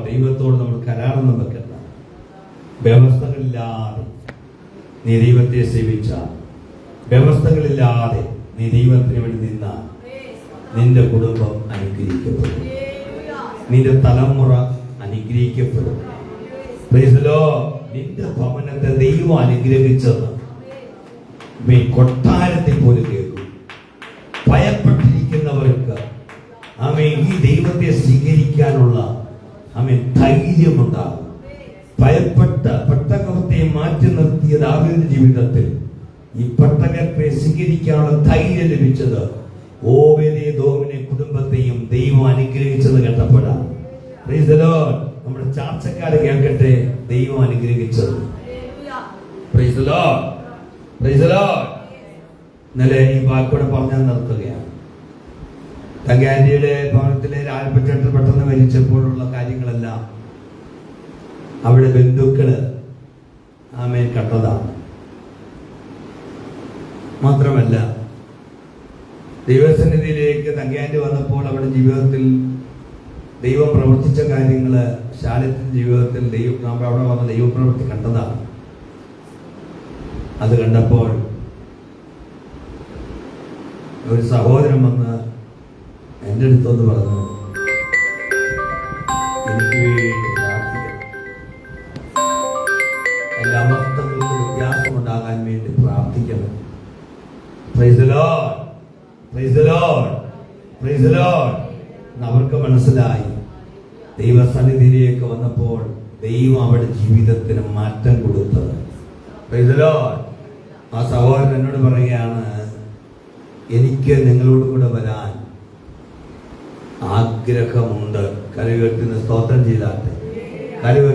ദൈവത്തോട് നമ്മൾ കരാറൊന്നും വെക്കണ്ട. വ്യവസ്ഥകളില്ലാതെ നീ ദൈവത്തെ സേവിച്ചാൽ, വ്യവസ്ഥകളില്ലാതെ നീ ദൈവത്തിന് വേണ്ടി നിന്നാൽ നിന്റെ കുടുംബം അനുഗ്രഹിക്കപ്പെടും, നിന്റെ തലമുറ അനുഗ്രഹിക്കപ്പെടും. നിന്റെ ഭവനത്തെ ദൈവം അനുഗ്രഹിച്ചത് കൊട്ടാരത്തെ പോലും കേൾക്കും. ഭയപ്പെട്ടിരിക്കുന്നവർക്ക് ഈ ദൈവത്തെ സ്വീകരിക്കാനുള്ള ധൈര്യമുണ്ടാകും. ഭയപ്പെട്ട പെട്ടകത്തെ മാറ്റി നിർത്തിയ ദാവീദിന്റെ ജീവിതത്തിൽ ഈ പെട്ടകത്തെ സ്വീകരിക്കാനുള്ള ധൈര്യം ലഭിച്ചത് ഓബേദ്-ഏദോമിനെ കുടുംബത്തെയും ദൈവം അനുഗ്രഹിച്ചത് കേട്ടപ്പോഴാണ്. നമ്മുടെ ചാർച്ചക്കാരെ കേൾക്കട്ടെ, ദൈവം അനുഗ്രഹിച്ചത്. ഇന്നലെ ഈ വാക്കോടെ പറഞ്ഞാൽ നിർത്തുകയാണ്. തങ്കാന്റിയുടെ ഭവനത്തിലെ രാജപറ്റത്ത് പെട്ടെന്ന് മരിച്ചപ്പോഴുള്ള കാര്യങ്ങളെല്ലാം അവിടെ ബന്ധുക്കള് കണ്ടതാണ്. മാത്രമല്ല, ദൈവസന്നിധിയിലേക്ക് തങ്കാന്റി വന്നപ്പോൾ അവിടെ ജീവിതത്തിൽ ദൈവം പ്രവർത്തിച്ച കാര്യങ്ങള് ശാലത്തിന്റെ ജീവിതത്തിൽ നമ്മൾ അവിടെ വന്ന ദൈവപ്രവൃത്തി കണ്ടതാണ്. അത് കണ്ടപ്പോൾ ഒരു സഹോദരൻ വന്ന് എൻ്റെ അടുത്തൊന്ന് പറഞ്ഞു, എനിക്ക് വേണ്ടി പ്രാർത്ഥിക്കണം, എൻ്റെ അവസ്ഥകൾക്ക് വ്യത്യാസമുണ്ടാകാൻ വേണ്ടി പ്രാർത്ഥിക്കണം. Price the lord, praise the lord, praise the Lord. അവർക്ക് മനസ്സിലായി. ദൈവസന്നിധിയിലേക്ക് വന്നപ്പോൾ ദൈവം അവരുടെ ജീവിതത്തിന് മാറ്റം കൊടുത്തത്. Price the Lord. ആ സഹോദരൻ എന്നോട് പറയുകയാണ്, എനിക്ക് നിങ്ങളോട് കൂടെ വരാൻ ആഗ്രഹമുണ്ട്. കരയുയർത്തി സ്തോത്രം ചെയ്താട്ടെ.